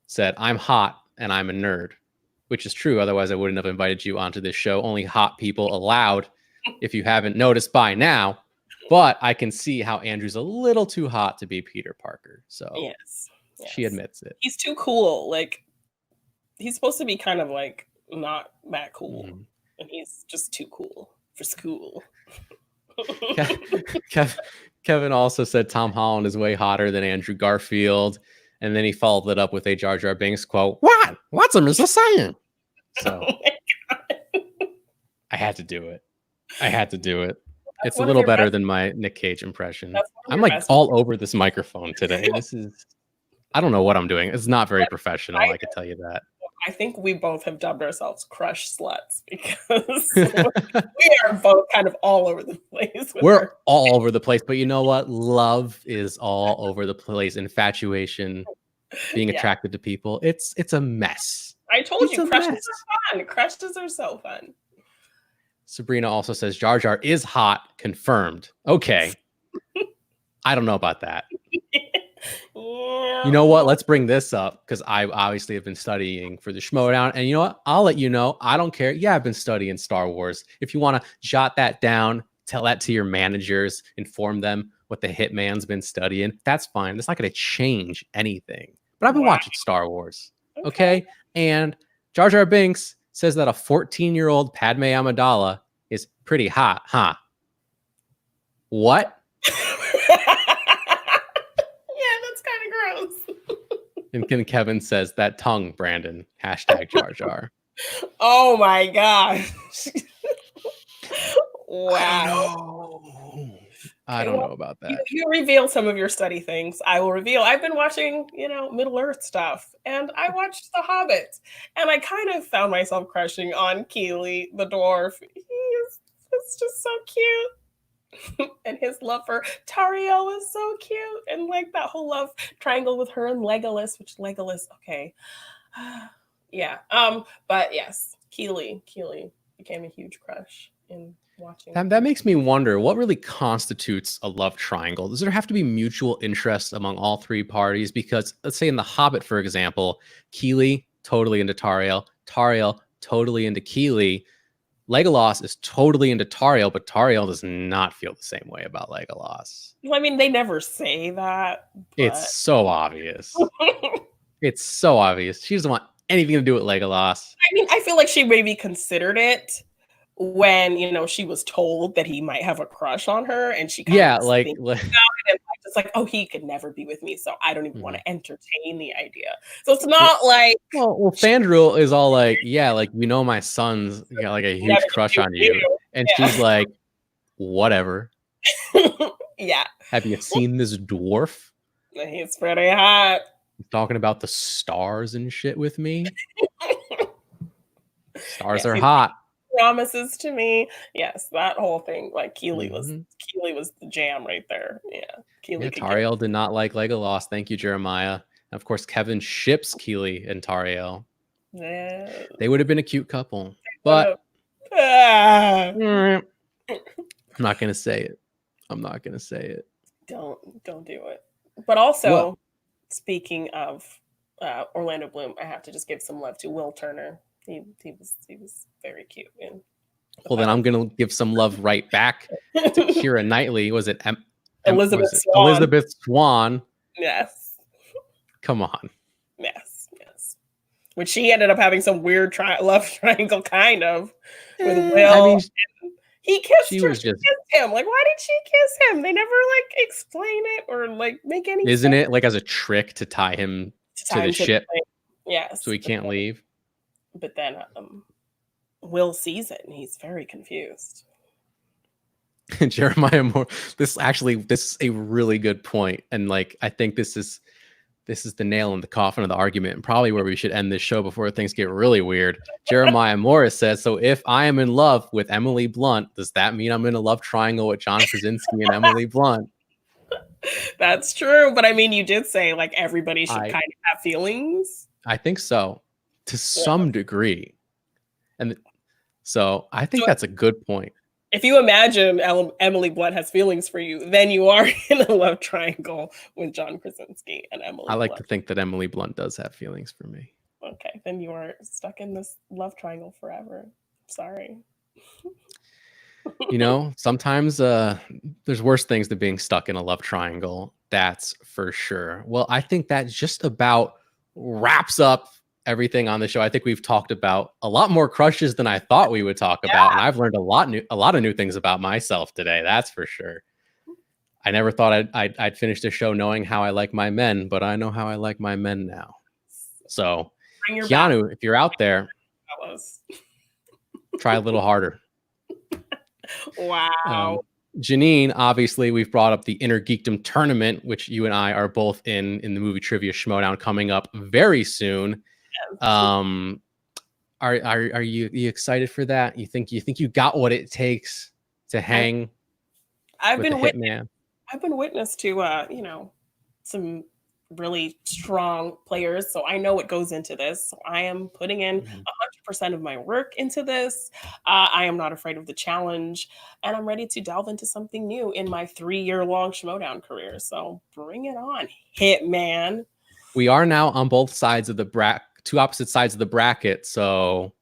said, I'm hot and I'm a nerd, which is true. Otherwise, I wouldn't have invited you onto this show. Only hot people allowed, if you haven't noticed by now. But I can see how Andrew's a little too hot to be Peter Parker. So yes. She admits it. He's too cool. Like, he's supposed to be kind of like not that cool. Mm-hmm. And he's just too cool for school. Kevin also said Tom Holland is way hotter than Andrew Garfield. And then he followed it up with a Jar Jar Binks quote. What? What's a Mr. Saying? So I had to do it. It's a little better than my Nick Cage impression. I'm like all over this microphone today. I don't know what I'm doing. It's not very professional. I can tell you that. I think we both have dubbed ourselves crush sluts because we are both kind of all over the place. We're all over the place, but you know what? Love is all over the place. Infatuation, being attracted to people. It's a mess. I told you, crushes are fun. Crushes are so fun. Sabrina also says Jar Jar is hot, confirmed. Okay. I don't know about that. You know what? Let's bring this up because I obviously have been studying for the Schmoedown. And you know what? I'll let you know. I don't care. Yeah, I've been studying Star Wars. If you want to jot that down, tell that to your managers, inform them what the hitman's been studying. That's fine. That's not going to change anything. But I've been watching Star Wars. Okay? And Jar Jar Binks says that a 14-year-old Padme Amidala is pretty hot, huh? What? And Kevin says that tongue, Brandon. # Jar Jar. Oh my gosh. Wow. I don't know about that. You reveal some of your study things. I will reveal. I've been watching, Middle Earth stuff, and I watched The Hobbit, and I kind of found myself crushing on Keeley, the dwarf. He's just so cute. And his love for Tariel is so cute, and like that whole love triangle with her and Legolas, okay. Yeah. But yes, Keeley became a huge crush in watching. That makes me wonder what really constitutes a love triangle. Does there have to be mutual interest among all three parties? Because let's say in The Hobbit, for example, Keeley totally into Tariel totally into Keeley. Legolas is totally into Tariel, but Tariel does not feel the same way about Legolas. Well, I mean, they never say that. But... It's so obvious. It's so obvious. She doesn't want anything to do with Legolas. I mean, I feel like she maybe considered it when, she was told that he might have a crush on her, and she kind of like just like, oh, he could never be with me, so I don't even want to entertain the idea. So it's not like well, Fandral is all like, yeah, like my son's got like a huge crush on you, and she's like, whatever. Yeah. Have you seen this dwarf? He's pretty hot. He's talking about the stars and shit with me. Stars are hot. Promises to me. Yes, that whole thing. Like Keeley was the jam right there. Yeah. Tariel did not like Legolas. Thank you, Jeremiah. And of course, Kevin ships Keeley and Tariel. Yeah. They would have been a cute couple. But I'm not gonna say it. Don't do it. But also, speaking of Orlando Bloom, I have to just give some love to Will Turner. He was very cute. Well, then I'm gonna give some love right back to Keira Knightley. Was it Elizabeth Swan? Yes. Come on. Yes. Which she ended up having some weird love triangle kind of with Will. I mean, he kissed her. She kissed him. Like, why did she kiss him? They never explain it or make any. Isn't it like as a trick to tie him to the ship? Yes. So he can't leave. But then Will sees it and he's very confused. Jeremiah Moore, this is a really good point. And I think this is the nail in the coffin of the argument and probably where we should end this show before things get really weird. Jeremiah Morris says, so if I am in love with Emily Blunt, does that mean I'm in a love triangle with John Krasinski and Emily Blunt? That's true. But I mean, you did say everybody should kind of have feelings. I think so. To some degree. And So I think that's a good point. If you imagine Emily Blunt has feelings for you, then you are in a love triangle with John Krasinski and Emily I like Blunt. to think that Emily Blunt does have feelings for me. Okay, then you are stuck in this love triangle forever. Sorry. You know, sometimes there's worse things than being stuck in a love triangle. That's for sure. Well, I think that just about wraps up everything on the show. I think we've talked about a lot more crushes than I thought we would talk about, and I've learned a lot of new things about myself today. That's for sure. I never thought I'd finish the show knowing how I like my men, but I know how I like my men now. So, Keanu, if you're out there, try a little harder. Wow. Jeannine, obviously, we've brought up the Inner Geekdom tournament, which you and I are both in the Movie Trivia Schmoedown coming up very soon. Yes. Are you excited for that? You think you got what it takes to hang? I've been witness to some really strong players, so I know what goes into this. So I am putting in 100% of my work into this. I am not afraid of the challenge, and I'm ready to delve into something new in my 3-year-long Schmoedown career. So bring it on, Hitman. We are now on both sides of the two opposite sides of the bracket. So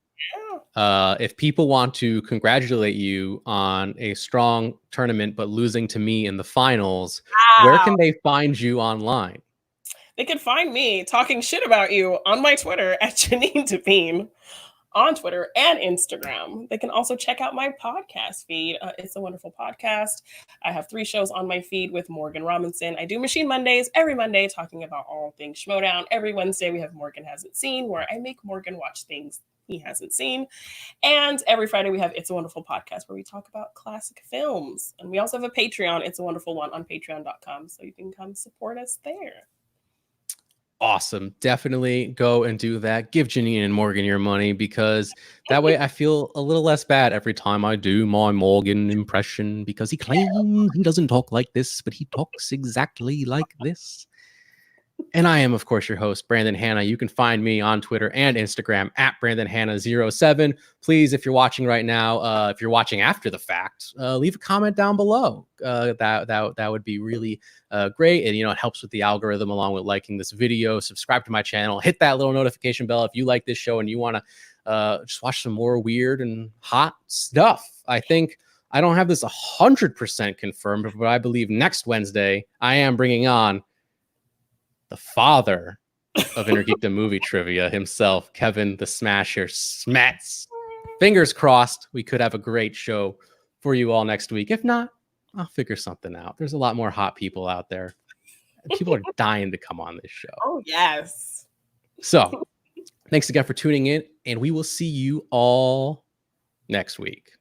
if people want to congratulate you on a strong tournament but losing to me in the finals, where can they find you online? They can find me talking shit about you on my Twitter at Jeannine Devine on Twitter and Instagram. They can also check out my podcast feed. It's a wonderful podcast. I have 3 shows on my feed with Morgan Robinson. I do Machine Mondays every Monday talking about all things Schmoedown. Every Wednesday we have Morgan Hasn't Seen, where I make Morgan watch things he hasn't seen. And every Friday we have It's a Wonderful Podcast, where we talk about classic films. And we also have a Patreon, It's a Wonderful One, on patreon.com, so you can come support us there. Awesome. Definitely go and do that. Give Jeannine and Morgan your money, because that way I feel a little less bad every time I do my Morgan impression, because he claims he doesn't talk like this, but he talks exactly like this. And I am, of course, your host, Brandon Hanna. You can find me on Twitter and Instagram at BrandonHanna07. Please, if you're watching right now, if you're watching after the fact, leave a comment down below. That would be really great. And, it helps with the algorithm, along with liking this video. Subscribe to my channel. Hit that little notification bell if you like this show and you want to just watch some more weird and hot stuff. I think I don't have this 100% confirmed, but I believe next Wednesday I am bringing on the father of Inner Geekdom movie trivia himself, Kevin the Smasher Smets. Fingers crossed we could have a great show for you all next week. If not, I'll figure something out. There's a lot more hot people out there. People are dying to come on this show. Oh, yes. So, thanks again for tuning in, and we will see you all next week.